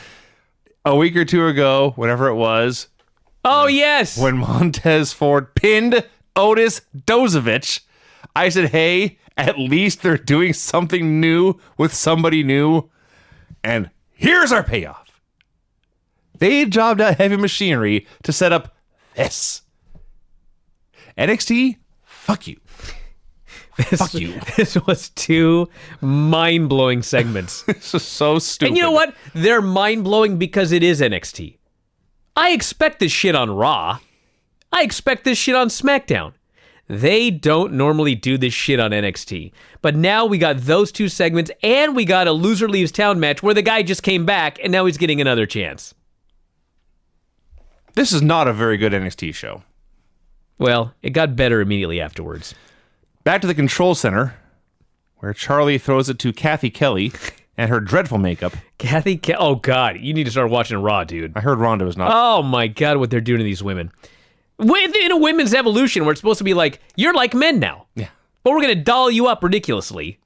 S3: A week or two ago, whatever it was.
S2: Oh, yes.
S3: When Montez Ford pinned Otis Dozovich, I said, hey, at least they're doing something new with somebody new. And here's our payoff. They jobbed out heavy machinery to set up this. NXT, fuck you. Fuck you.
S2: This was two mind-blowing segments.
S3: This is so stupid.
S2: And you know what? They're mind-blowing because it is NXT. I expect this shit on Raw. I expect this shit on SmackDown. They don't normally do this shit on NXT. But now we got those two segments, and we got a loser leaves town match where the guy just came back, and now he's getting another chance.
S3: This is not a very good NXT show.
S2: Well, it got better immediately afterwards.
S3: Back to the control center, where Charlie throws it to Kathy Kelly and her dreadful makeup.
S2: Oh, God. You need to start watching Raw, dude.
S3: I heard Ronda was not.
S2: Oh, my God, what they're doing to these women. In a women's evolution where it's supposed to be like, you're like men now.
S3: Yeah.
S2: But we're going to doll you up ridiculously.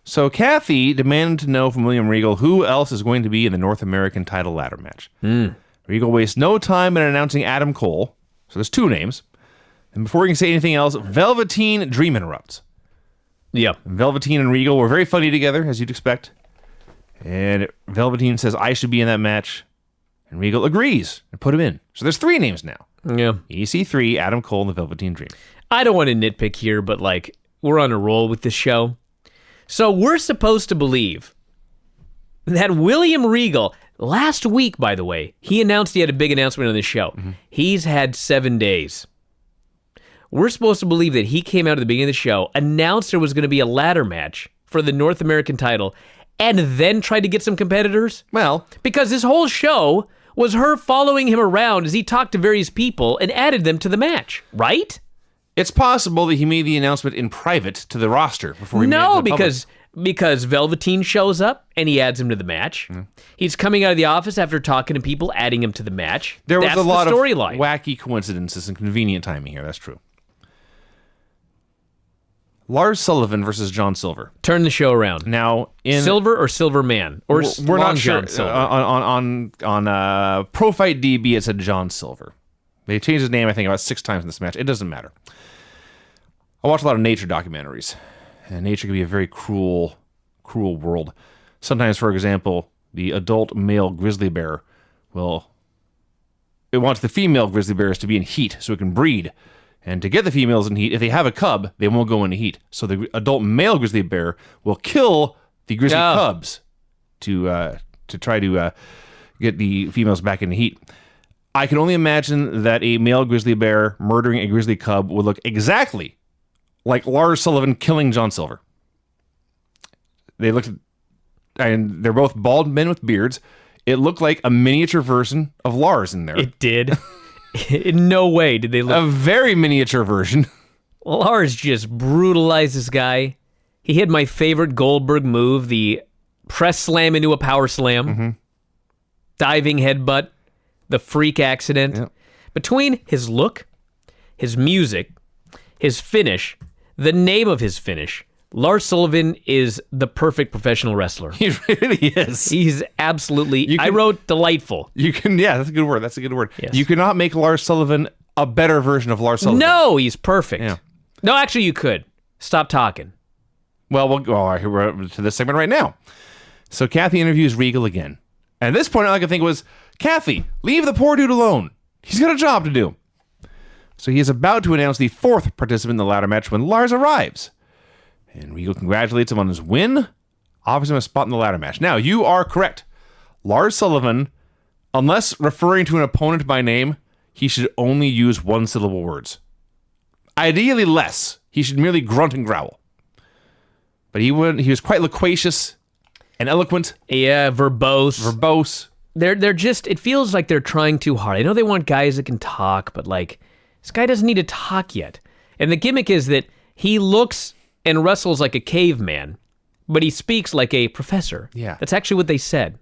S3: So Kathy demanded to know from William Regal who else is going to be in the North American title ladder match. Regal wastes no time in announcing Adam Cole. So there's two names. And before he can say anything else, Velveteen Dream interrupts.
S2: Yeah.
S3: Velveteen and Regal were very funny together, as you'd expect. And Velveteen says, I should be in that match. And Regal agrees and put him in. So there's three names now.
S2: Yeah.
S3: EC3, Adam Cole, and the Velveteen Dream.
S2: I don't want to nitpick here, but like, we're on a roll with this show. So we're supposed to believe that William Regal, last week, by the way, he announced he had a big announcement on this show. He's had 7 days. We're supposed to believe that he came out at the beginning of the show, announced there was going to be a ladder match for the North American title, and then tried to get some competitors?
S3: Well,
S2: Because this whole show was her following him around as he talked to various people and added them to the match, right?
S3: it's possible that he made the announcement in private to the roster before he made it to the public.
S2: because Velveteen shows up and he adds him to the match. He's coming out of the office after talking to people, adding him to the match.
S3: There was
S2: That's
S3: a lot
S2: the
S3: of
S2: storyline.
S3: wacky coincidences and convenient timing here. That's true. Lars Sullivan versus John Silver.
S2: Turn the show around.
S3: Now, in
S2: Silver or Silver Man? Or
S3: we're
S2: Long
S3: not sure.
S2: John Silver?
S3: On Pro Fight DB, it said John Silver. They changed his name, I think, about 6 times in this match. It doesn't matter. I watch a lot of nature documentaries, and nature can be a very cruel world. Sometimes, for example, the adult male grizzly bear it wants the female grizzly bears to be in heat so it can breed. And to get the females in heat, if they have a cub, they won't go into heat. So the adult male grizzly bear will kill the grizzly cubs to try to get the females back into heat. I can only imagine that a male grizzly bear murdering a grizzly cub would look exactly like Lars Sullivan killing John Silver. And they're both bald men with beards. It looked like a miniature version of Lars in there.
S2: It did. In no way did they look.
S3: A very miniature version.
S2: Lars just brutalized this guy. He hit my favorite Goldberg move, the press slam into a power slam, diving headbutt, the freak accident.
S3: Yep.
S2: Between his look, his music, his finish, the name of his finish, Lars Sullivan is the perfect professional wrestler.
S3: He really is.
S2: He's absolutely, I wrote delightful.
S3: That's a good word.
S2: Yes.
S3: You cannot make Lars Sullivan a better version of Lars Sullivan.
S2: No, he's perfect.
S3: Yeah.
S2: No, actually, you could. Stop talking.
S3: Well, we're to this segment right now. So Kathy interviews Regal again. And at this point, all I could think was, Kathy, leave the poor dude alone. He's got a job to do. So he is about to announce the 4th participant in the ladder match when Lars arrives. And Regal congratulates him on his win, offers him a spot in the ladder match. Now, you are correct. Lars Sullivan, unless referring to an opponent by name, he should only use one-syllable words. Ideally less. He should merely grunt and growl. But he was quite loquacious and eloquent.
S2: Yeah,
S3: Verbose.
S2: They're just, it feels like they're trying too hard. I know they want guys that can talk, but like, this guy doesn't need to talk yet. And the gimmick is that he looks and wrestles like a caveman, but he speaks like a professor.
S3: Yeah.
S2: That's actually what they said.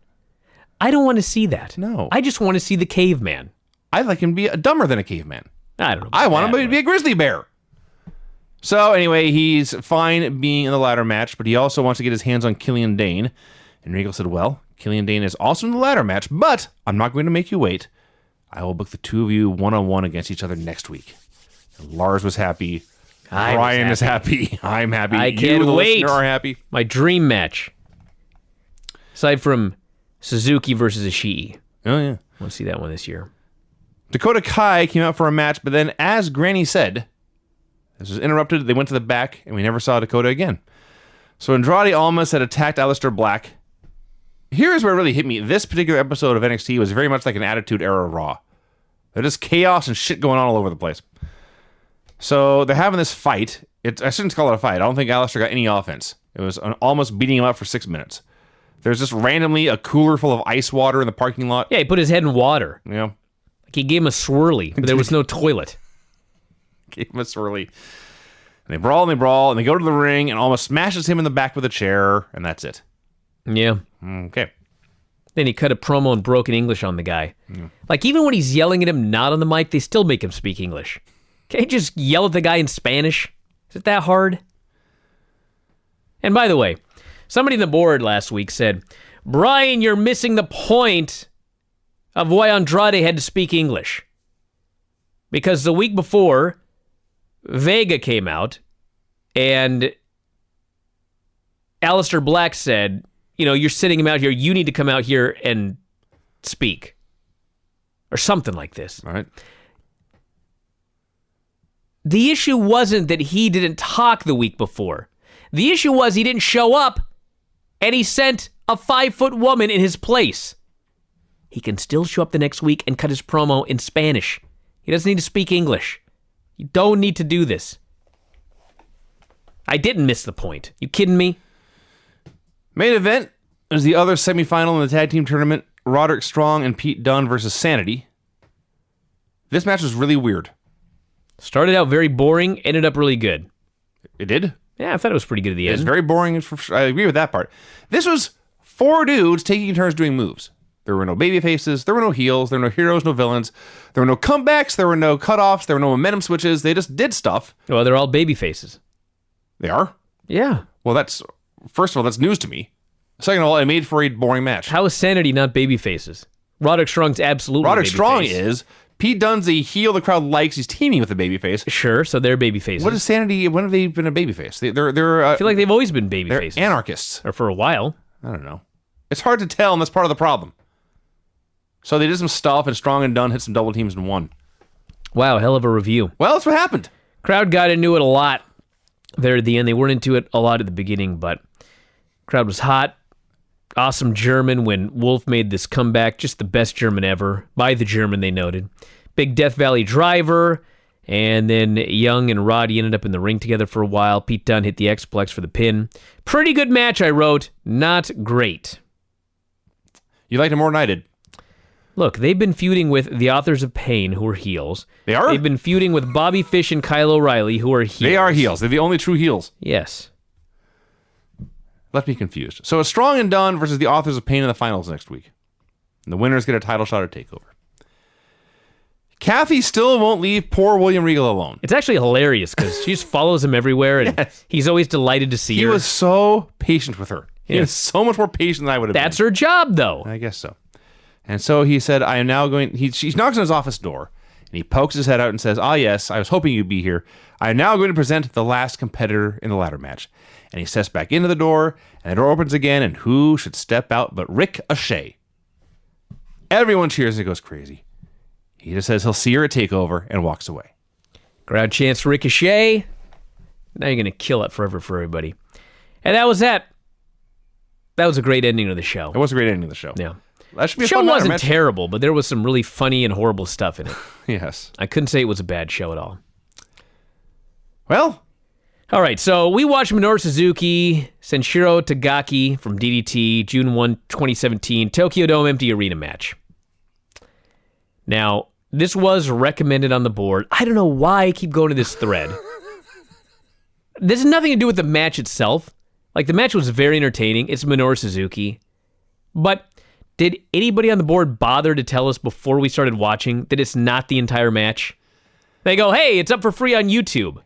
S2: I don't want to see that.
S3: No.
S2: I just want to see the caveman.
S3: I like him to be dumber than a caveman.
S2: I don't know.
S3: I want him to be a grizzly bear. So anyway, he's fine being in the ladder match, but he also wants to get his hands on Killian Dane. And Regal said, well, Killian Dane is also in the ladder match, but I'm not going to make you wait. I will book the two of you one-on-one against each other next week. And Lars was happy. Bryan is happy. I'm happy.
S2: I can't wait.
S3: You, the listener, are happy.
S2: My dream match. Aside from Suzuki versus Ishii.
S3: Oh, yeah.
S2: I want to see that one this year.
S3: Dakota Kai came out for a match, but then, as Granny said, this was interrupted. They went to the back, and we never saw Dakota again. So Andrade Almas had attacked Aleister Black. Here's where it really hit me. This particular episode of NXT was very much like an Attitude Era Raw. There's just chaos and shit going on all over the place. So they're having this fight. I shouldn't call it a fight. I don't think Aleister got any offense. It was almost beating him up for 6 minutes. There's just randomly a cooler full of ice water in the parking lot.
S2: Yeah, he put his head in water.
S3: Yeah.
S2: Like he gave him a swirly, but there was no toilet.
S3: Gave him a swirly. And they brawl, and they go to the ring, and Almas smashes him in the back with a chair, and that's it.
S2: Yeah.
S3: Okay.
S2: Then he cut a promo in broken English on the guy. Yeah. Like, even when he's yelling at him not on the mic, they still make him speak English. Can't you just yell at the guy in Spanish? Is it that hard? And by the way, somebody on the board last week said, Bryan, you're missing the point of why Andrade had to speak English. Because the week before, Vega came out, and Aleister Black said, you're sitting him out here, you need to come out here and speak. Or something like this.
S3: All right.
S2: The issue wasn't that he didn't talk the week before. The issue was he didn't show up, and he sent a 5-foot woman in his place. He can still show up the next week and cut his promo in Spanish. He doesn't need to speak English. You don't need to do this. I didn't miss the point. You kidding me?
S3: Main event is the other semifinal in the tag team tournament. Roderick Strong and Pete Dunne versus Sanity. This match was really weird.
S2: Started out very boring, ended up really good.
S3: It did?
S2: Yeah, I thought it was pretty good at the end.
S3: It was very boring. I agree with that part. This was 4 dudes taking turns doing moves. There were no baby faces. There were no heels. There were no heroes, no villains. There were no comebacks. There were no cutoffs. There were no momentum switches. They just did stuff.
S2: Well, they're all baby faces.
S3: They are?
S2: Yeah.
S3: Well, first of all, that's news to me. Second of all, it made for a boring match.
S2: How is Sanity not baby faces? Roderick Strong's absolutely
S3: Roderick
S2: baby
S3: Strong
S2: face.
S3: is. Pete Dunne's a heel the crowd likes. He's teaming with a babyface.
S2: Sure, so they're baby faces.
S3: What is Sanity? When have they been a babyface? They're
S2: I feel like they've always been baby
S3: they're
S2: faces.
S3: anarchists.
S2: Or for a while.
S3: I don't know. It's hard to tell, and that's part of the problem. So they did some stuff, and Strong and Dunne hit some double teams and won.
S2: Wow, hell of a review.
S3: Well, that's what happened.
S2: Crowd got into it a lot there at the end. They weren't into it a lot at the beginning, but crowd was hot. Awesome German when Wolf made this comeback. Just the best German ever. By the German, they noted. Big Death Valley driver. And then Young and Roddy ended up in the ring together for a while. Pete Dunne hit the Xplex for the pin. Pretty good match, I wrote. Not great.
S3: You liked it more than I did.
S2: Look, they've been feuding with the Authors of Pain, who are heels.
S3: They are?
S2: They've been feuding with Bobby Fish and Kyle O'Reilly, who are heels.
S3: They are heels. They're the only true heels.
S2: Yes.
S3: Left me confused. So it's Strong and Dunne versus the Authors of Pain in the finals next week. And the winners get a title shot at TakeOver. Kathy still won't leave poor William Regal alone.
S2: It's actually hilarious because she just follows him everywhere, and he's always delighted to see her.
S3: He was so patient with her. He was so much more patient than I would have been.
S2: That's her job, though.
S3: I guess so. And so he said, I am now going... She knocks on his office door, and he pokes his head out and says, yes, I was hoping you'd be here. I am now going to present the last competitor in the ladder match. And he steps back into the door, and the door opens again, and who should step out but Ricochet? Everyone cheers and goes crazy. He just says he'll see her at TakeOver and walks away.
S2: Crowd chants Ricochet. Now you're going to kill it forever for everybody. And that was that. That was a great ending of the show.
S3: It was a great ending of the show.
S2: Yeah.
S3: That should be
S2: The
S3: a
S2: show
S3: fun
S2: wasn't
S3: match.
S2: terrible, but there was some really funny and horrible stuff in it.
S3: Yes.
S2: I couldn't say it was a bad show at all.
S3: Well,
S2: All right, so we watched Minoru Suzuki, Sanshiro Takagi from DDT, June 1, 2017, Tokyo Dome Empty Arena match. Now, this was recommended on the board. I don't know why I keep going to this thread. This has nothing to do with the match itself. Like, the match was very entertaining. It's Minoru Suzuki. But did anybody on the board bother to tell us before we started watching that it's not the entire match? They go, hey, it's up for free on YouTube.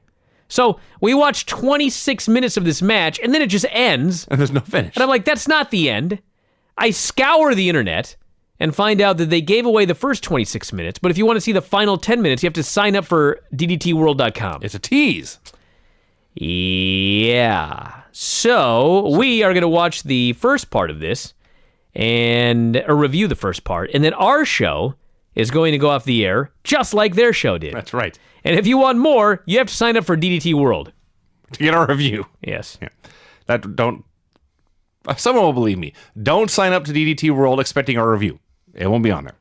S2: So we watched 26 minutes of this match, and then it just ends.
S3: and there's no finish.
S2: And I'm like, that's not the end. I scour the internet and find out that they gave away the first 26 minutes, but if you want to see the final 10 minutes, you have to sign up for DDTworld.com.
S3: It's a tease.
S2: Yeah. So we are going to watch the first part of this or review the first part, and then our show is going to go off the air just like their show did.
S3: That's right.
S2: And if you want more, you have to sign up for DDT World.
S3: To get our review.
S2: Yes.
S3: Yeah. Someone will believe me. Don't sign up to DDT World expecting our review. It won't be on there.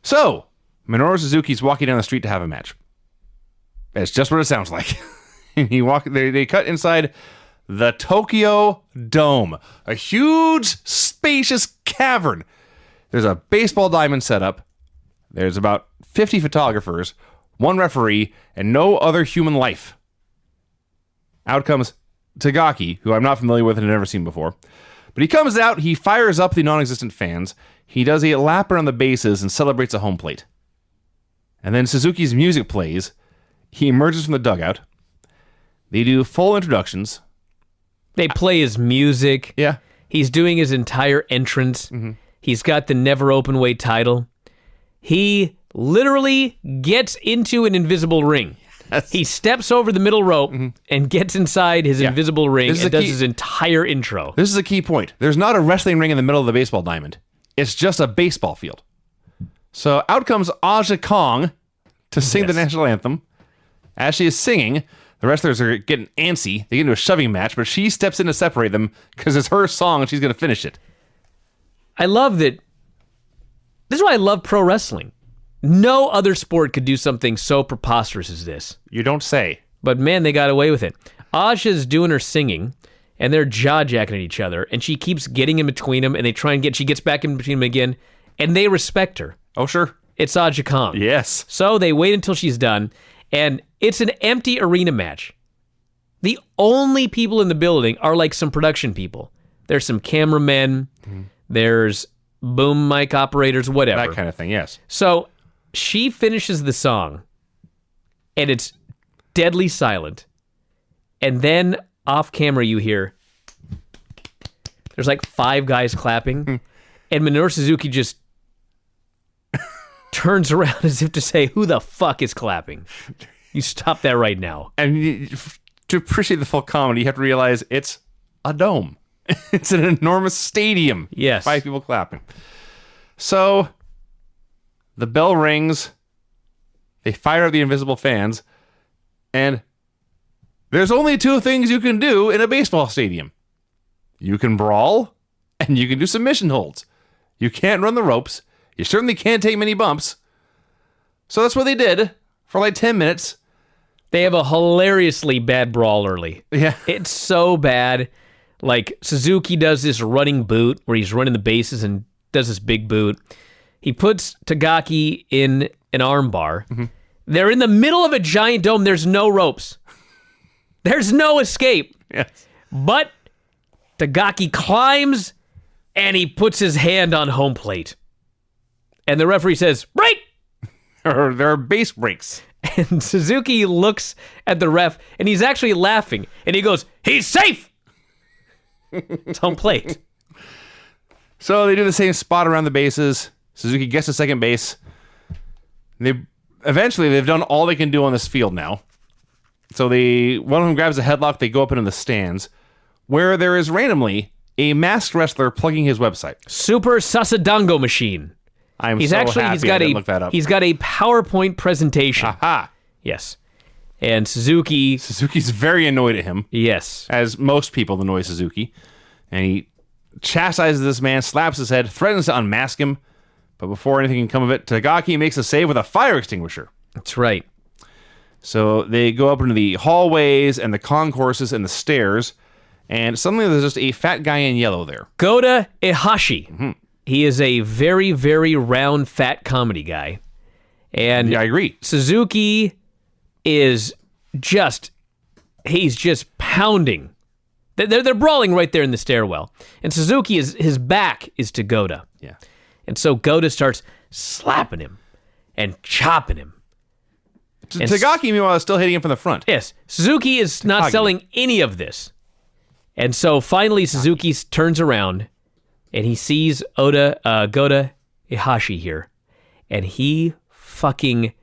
S3: So, Minoru Suzuki's walking down the street to have a match. It's just what it sounds like. They cut inside the Tokyo Dome, a huge, spacious cavern. There's a baseball diamond set up. There's about 50 photographers, one referee, and no other human life. Out comes Takagi, who I'm not familiar with and have never seen before. But he comes out, he fires up the non-existent fans, he does a lap around the bases and celebrates a home plate. And then Suzuki's music plays. He emerges from the dugout. They do full introductions.
S2: They play his music.
S3: Yeah.
S2: He's doing his entire entrance. Mm-hmm. He's got the Never Open Weight title. He literally gets into an invisible ring.
S3: Yes.
S2: He steps over the middle rope and gets inside his invisible ring and does his entire intro.
S3: This is a key point. There's not a wrestling ring in the middle of the baseball diamond. It's just a baseball field. So out comes Aja Kong to sing the national anthem. As she is singing, the wrestlers are getting antsy. They get into a shoving match, but she steps in to separate them because it's her song and she's going to finish it.
S2: I love that. This is why I love pro wrestling. No other sport could do something so preposterous as this.
S3: You don't say.
S2: But man, they got away with it. Aja's doing her singing, and they're jaw-jacking at each other, and she keeps getting in between them, and they try and she gets back in between them again, and they respect her.
S3: Oh, sure.
S2: It's Aja Kong.
S3: Yes.
S2: So they wait until she's done, and it's an empty arena match. The only people in the building are like some production people. There's some cameramen, there's boom mic operators, whatever.
S3: That kind of thing, yes.
S2: So she finishes the song, and it's deadly silent. And then off camera, you hear there's like 5 guys clapping, and Minoru Suzuki just turns around as if to say, "Who the fuck is clapping? You stop that right now."
S3: And to appreciate the full comedy, you have to realize it's a dome. It's an enormous stadium.
S2: Yes.
S3: 5 people clapping. So the bell rings. They fire up the invisible fans. And there's only 2 things you can do in a baseball stadium. You can brawl, and you can do submission holds. You can't run the ropes. You certainly can't take many bumps. So that's what they did for like 10 minutes.
S2: They have a hilariously bad brawl early.
S3: Yeah.
S2: It's so bad. Like, Suzuki does this running boot where he's running the bases and does this big boot. He puts Takagi in an arm bar. They're in the middle of a giant dome. There's no ropes. There's no escape.
S3: Yes.
S2: But Takagi climbs, and he puts his hand on home plate. And the referee says, break!
S3: Or there are base breaks.
S2: And Suzuki looks at the ref, and he's actually laughing. And he goes, he's safe! It's home plate.
S3: So they do the same spot around the bases. Suzuki gets to second base. They've done all they can do on this field now. So one of them grabs a headlock. They go up into the stands, where there is randomly a masked wrestler plugging his website.
S2: Super Sasadango machine.
S3: He's got look that up.
S2: He's got a PowerPoint presentation.
S3: Aha.
S2: Yes. And Suzuki's
S3: very annoyed at him.
S2: Yes.
S3: As most people annoy Suzuki. And he chastises this man, slaps his head, threatens to unmask him. But before anything can come of it, Takagi makes a save with a fire extinguisher.
S2: That's right.
S3: So they go up into the hallways and the concourses and the stairs. And suddenly there's just a fat guy in yellow there.
S2: Goda Ihashi. Mm-hmm. He is a very, very round, fat comedy guy. And
S3: yeah, I agree.
S2: Suzuki is he's just pounding. They're brawling right there in the stairwell. And Suzuki, his back is to Goda.
S3: Yeah.
S2: And so Goda starts slapping him and chopping him.
S3: Takagi, meanwhile, is still hitting him from the front.
S2: Yes. Suzuki is not selling any of this. And so finally Suzuki turns around and he sees Goda Ihashi here. And he fucking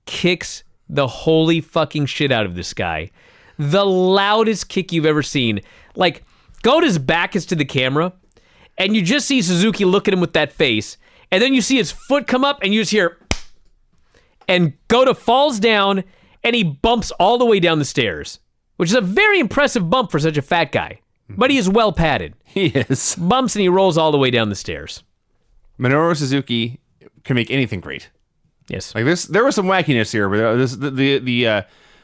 S2: kicks the holy fucking shit out of this guy. The loudest kick you've ever seen. Like, Goda's back is to the camera, and you just see Suzuki look at him with that face, and then you see his foot come up, and you just hear, and Goda falls down, and he bumps all the way down the stairs, which is a very impressive bump for such a fat guy. But he is well padded.
S3: He is.
S2: Bumps, and he rolls all the way down the stairs.
S3: Minoru Suzuki can make anything great.
S2: Yes.
S3: Like this, there was some wackiness here, but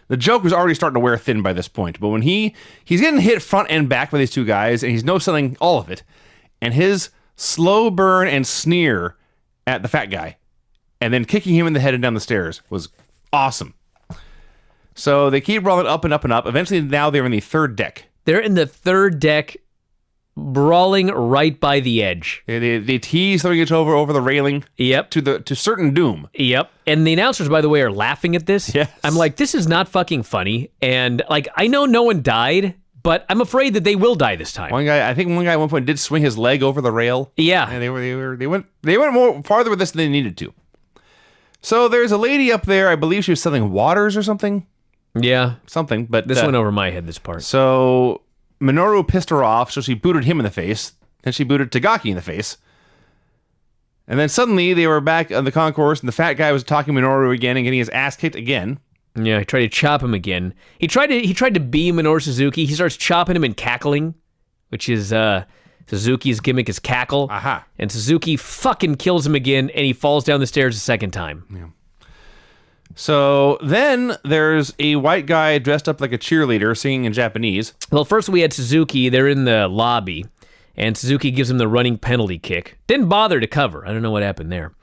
S3: the joke was already starting to wear thin by this point. But when he's getting hit front and back by these two guys, and he's no-selling all of it, and his slow burn and sneer at the fat guy, and then kicking him in the head and down the stairs was awesome. So they keep rolling up and up and up. Eventually, now they're in the third deck.
S2: They're in the third deck, brawling right by the edge.
S3: They tease throwing it over the railing.
S2: Yep.
S3: To certain doom.
S2: Yep. And the announcers, by the way, are laughing at this.
S3: Yes.
S2: I'm like, this is not fucking funny. And like, I know no one died, but I'm afraid that they will die this time.
S3: I think one guy at one point did swing his leg over the rail.
S2: Yeah.
S3: And they went more farther with this than they needed to. So there's a lady up there. I believe she was selling waters or something.
S2: Yeah.
S3: Something. But
S2: this went over my head, this part.
S3: So Minoru pissed her off, so she booted him in the face. Then she booted Takagi in the face. And then suddenly they were back on the concourse, and the fat guy was talking Minoru again and getting his ass kicked again.
S2: Yeah, he tried to chop him again. He tried to be Minoru Suzuki. He starts chopping him and cackling, which is Suzuki's gimmick is cackle.
S3: Aha.
S2: And Suzuki fucking kills him again, and he falls down the stairs a second time.
S3: Yeah. So then there's a white guy dressed up like a cheerleader singing in Japanese.
S2: Well, first we had Suzuki. They're in the lobby, and Suzuki gives him the running penalty kick. Didn't bother to cover. I don't know what happened there.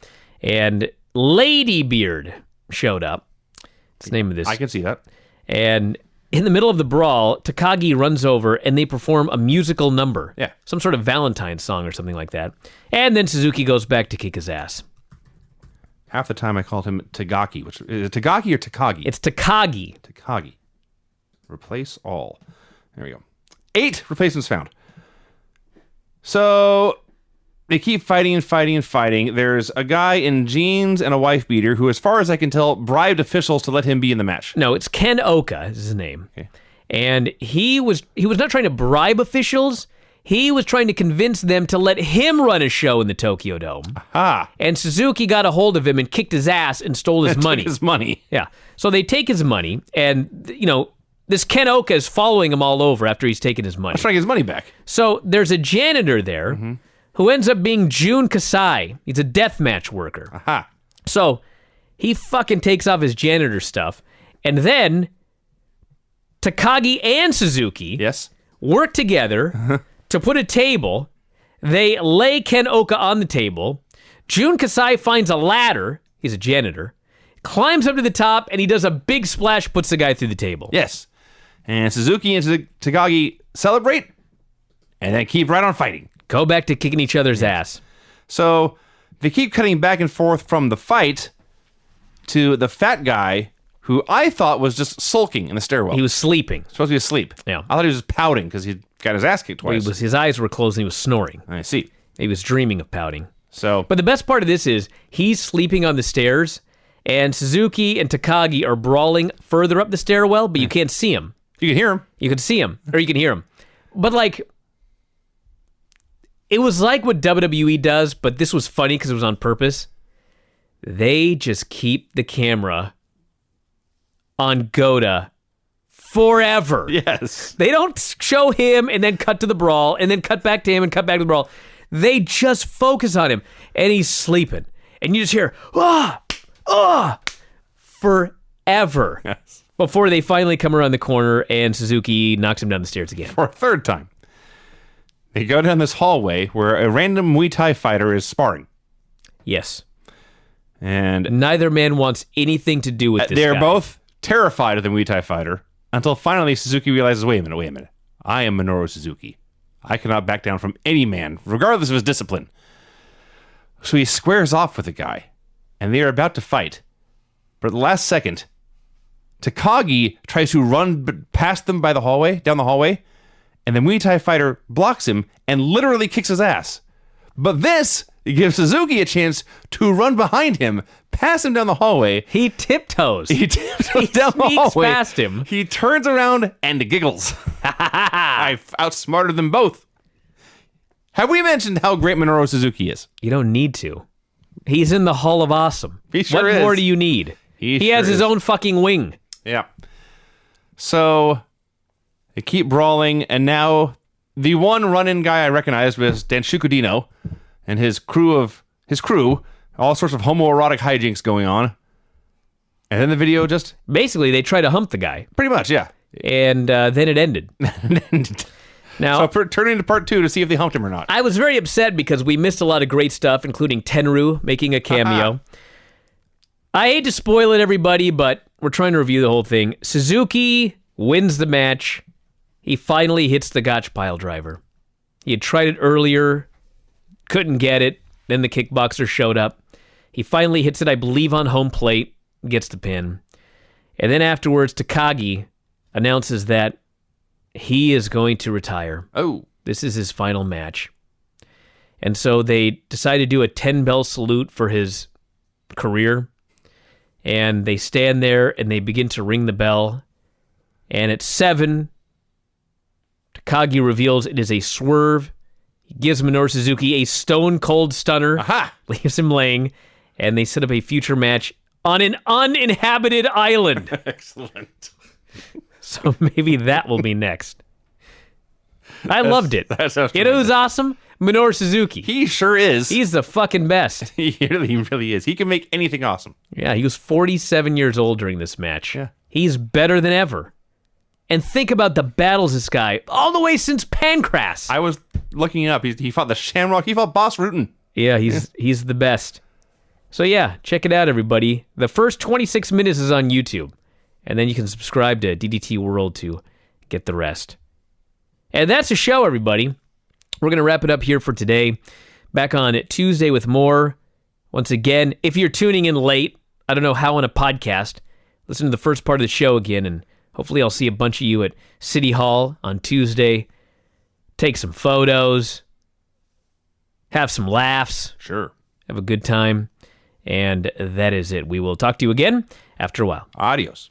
S2: And Ladybeard showed up. That's the name of this.
S3: I can see that.
S2: And in the middle of the brawl, Takagi runs over, and they perform a musical number.
S3: Yeah.
S2: Some sort of Valentine's song or something like that. And then Suzuki goes back to kick his ass.
S3: Half the time I called him Tagaki. Which is it Tagaki or Takagi?
S2: It's Takagi.
S3: Takagi. Replace all. There we go. 8 replacements found. So they keep fighting and fighting and fighting. There's a guy in jeans and a wife beater who, as far as I can tell, bribed officials to let him be in the match.
S2: No, it's Ken Oka is his name.
S3: Okay.
S2: And he was not trying to bribe officials. He was trying to convince them to let him run a show in the Tokyo Dome.
S3: Aha.
S2: And Suzuki got a hold of him and kicked his ass and stole his money.
S3: His money.
S2: Yeah. So they take his money, and, you know, this Ken Oka is following him all over after he's taken his money.
S3: Let's try to get his money back.
S2: So there's a janitor there who ends up being Jun Kasai. He's a deathmatch worker.
S3: Aha.
S2: So he fucking takes off his janitor stuff, and then Takagi and Suzuki work together to put a table. They lay Ken Oka on the table. Jun Kasai finds a ladder. He's a janitor. Climbs up to the top, and he does a big splash, puts the guy through the table.
S3: Yes. And Suzuki and Takagi celebrate, and then keep right on fighting.
S2: Go back to kicking each other's ass.
S3: So they keep cutting back and forth from the fight to the fat guy who I thought was just sulking in the stairwell.
S2: He was sleeping.
S3: Supposed to be asleep.
S2: Yeah.
S3: I thought he was just pouting because he got his ass kicked twice.
S2: His eyes were closed and he was snoring.
S3: I see.
S2: He was dreaming of pouting.
S3: So,
S2: But the best part of this is he's sleeping on the stairs, and Suzuki and Takagi are brawling further up the stairwell, but you can't see him.
S3: you can hear him.
S2: You can see him, or you can hear him. But, like, it was like what WWE does, but this was funny because it was on purpose. They just keep the camera on Goda forever.
S3: Yes.
S2: They don't show him and then cut to the brawl and then cut back to him and cut back to the brawl. They just focus on him, and he's sleeping. And you just hear, forever.
S3: Yes.
S2: Before they finally come around the corner and Suzuki knocks him down the stairs again.
S3: For a third time. They go down this hallway where a random Muay Thai fighter is sparring.
S2: Yes.
S3: And
S2: Neither man wants anything to do with this
S3: they're
S2: guy.
S3: both terrified of the Muay Thai fighter until finally Suzuki realizes, wait a minute. I am Minoru Suzuki. I cannot back down from any man, regardless of his discipline. So he squares off with the guy, and they are about to fight. But at the last second, Takagi tries to run past them down the hallway, and the Muay Thai fighter blocks him and literally kicks his ass. But this gives Suzuki a chance to run behind him, pass him down the hallway.
S2: He tiptoes.
S3: He tiptoes down the
S2: sneaks
S3: hallway.
S2: past him.
S3: He turns around and giggles. I outsmarted them both. Have we mentioned how great Minoru Suzuki is?
S2: You don't need to. He's in the Hall of Awesome.
S3: He sure
S2: what
S3: is.
S2: more do you need? He
S3: sure
S2: has his
S3: is.
S2: own fucking wing.
S3: Yeah. So they keep brawling, and now the one run-in guy I recognized was Danshuku Dino and his crew, all sorts of homoerotic hijinks going on. And then the video just...
S2: Basically, they try to hump the guy,
S3: Pretty much, yeah.
S2: and then it ended. Now,
S3: So turning to part 2 to see if they humped him or not.
S2: I was very upset because we missed a lot of great stuff, including Tenru making a cameo. I hate to spoil it, everybody, but we're trying to review the whole thing. Suzuki wins the match. He finally hits the gotch pile driver. He had tried it earlier, couldn't get it. Then the kickboxer showed up. He finally hits it, I believe, on home plate, gets the pin. And then afterwards, Takagi announces that he is going to retire.
S3: Oh.
S2: This is his final match. And so they decide to do a 10-bell salute for his career. And they stand there and they begin to ring the bell. And at 7, Takagi reveals it is a swerve. He gives Minoru Suzuki a stone-cold stunner.
S3: Aha!
S2: Leaves him laying. And they set up a future match on an uninhabited island.
S3: Excellent.
S2: So maybe that will be next. I loved it.
S3: That sounds
S2: You know who's awesome? Minoru Suzuki.
S3: He sure is.
S2: He's the fucking best.
S3: He really is. He can make anything awesome.
S2: Yeah, he was 47 years old during this match.
S3: Yeah.
S2: He's better than ever. And think about the battles this guy, all the way since Pancras.
S3: I was looking it up. He fought the Shamrock. He fought Boss Rutan.
S2: Yeah, he's the best. So yeah, check it out, everybody. The first 26 minutes is on YouTube. And then you can subscribe to DDT World to get the rest. And that's the show, everybody. We're going to wrap it up here for today. Back on Tuesday with more. Once again, if you're tuning in late, I don't know how on a podcast, listen to the first part of the show again, and hopefully I'll see a bunch of you at City Hall on Tuesday. Take some photos. Have some laughs.
S3: Sure.
S2: Have a good time. And that is it. We will talk to you again after a while.
S3: Adios.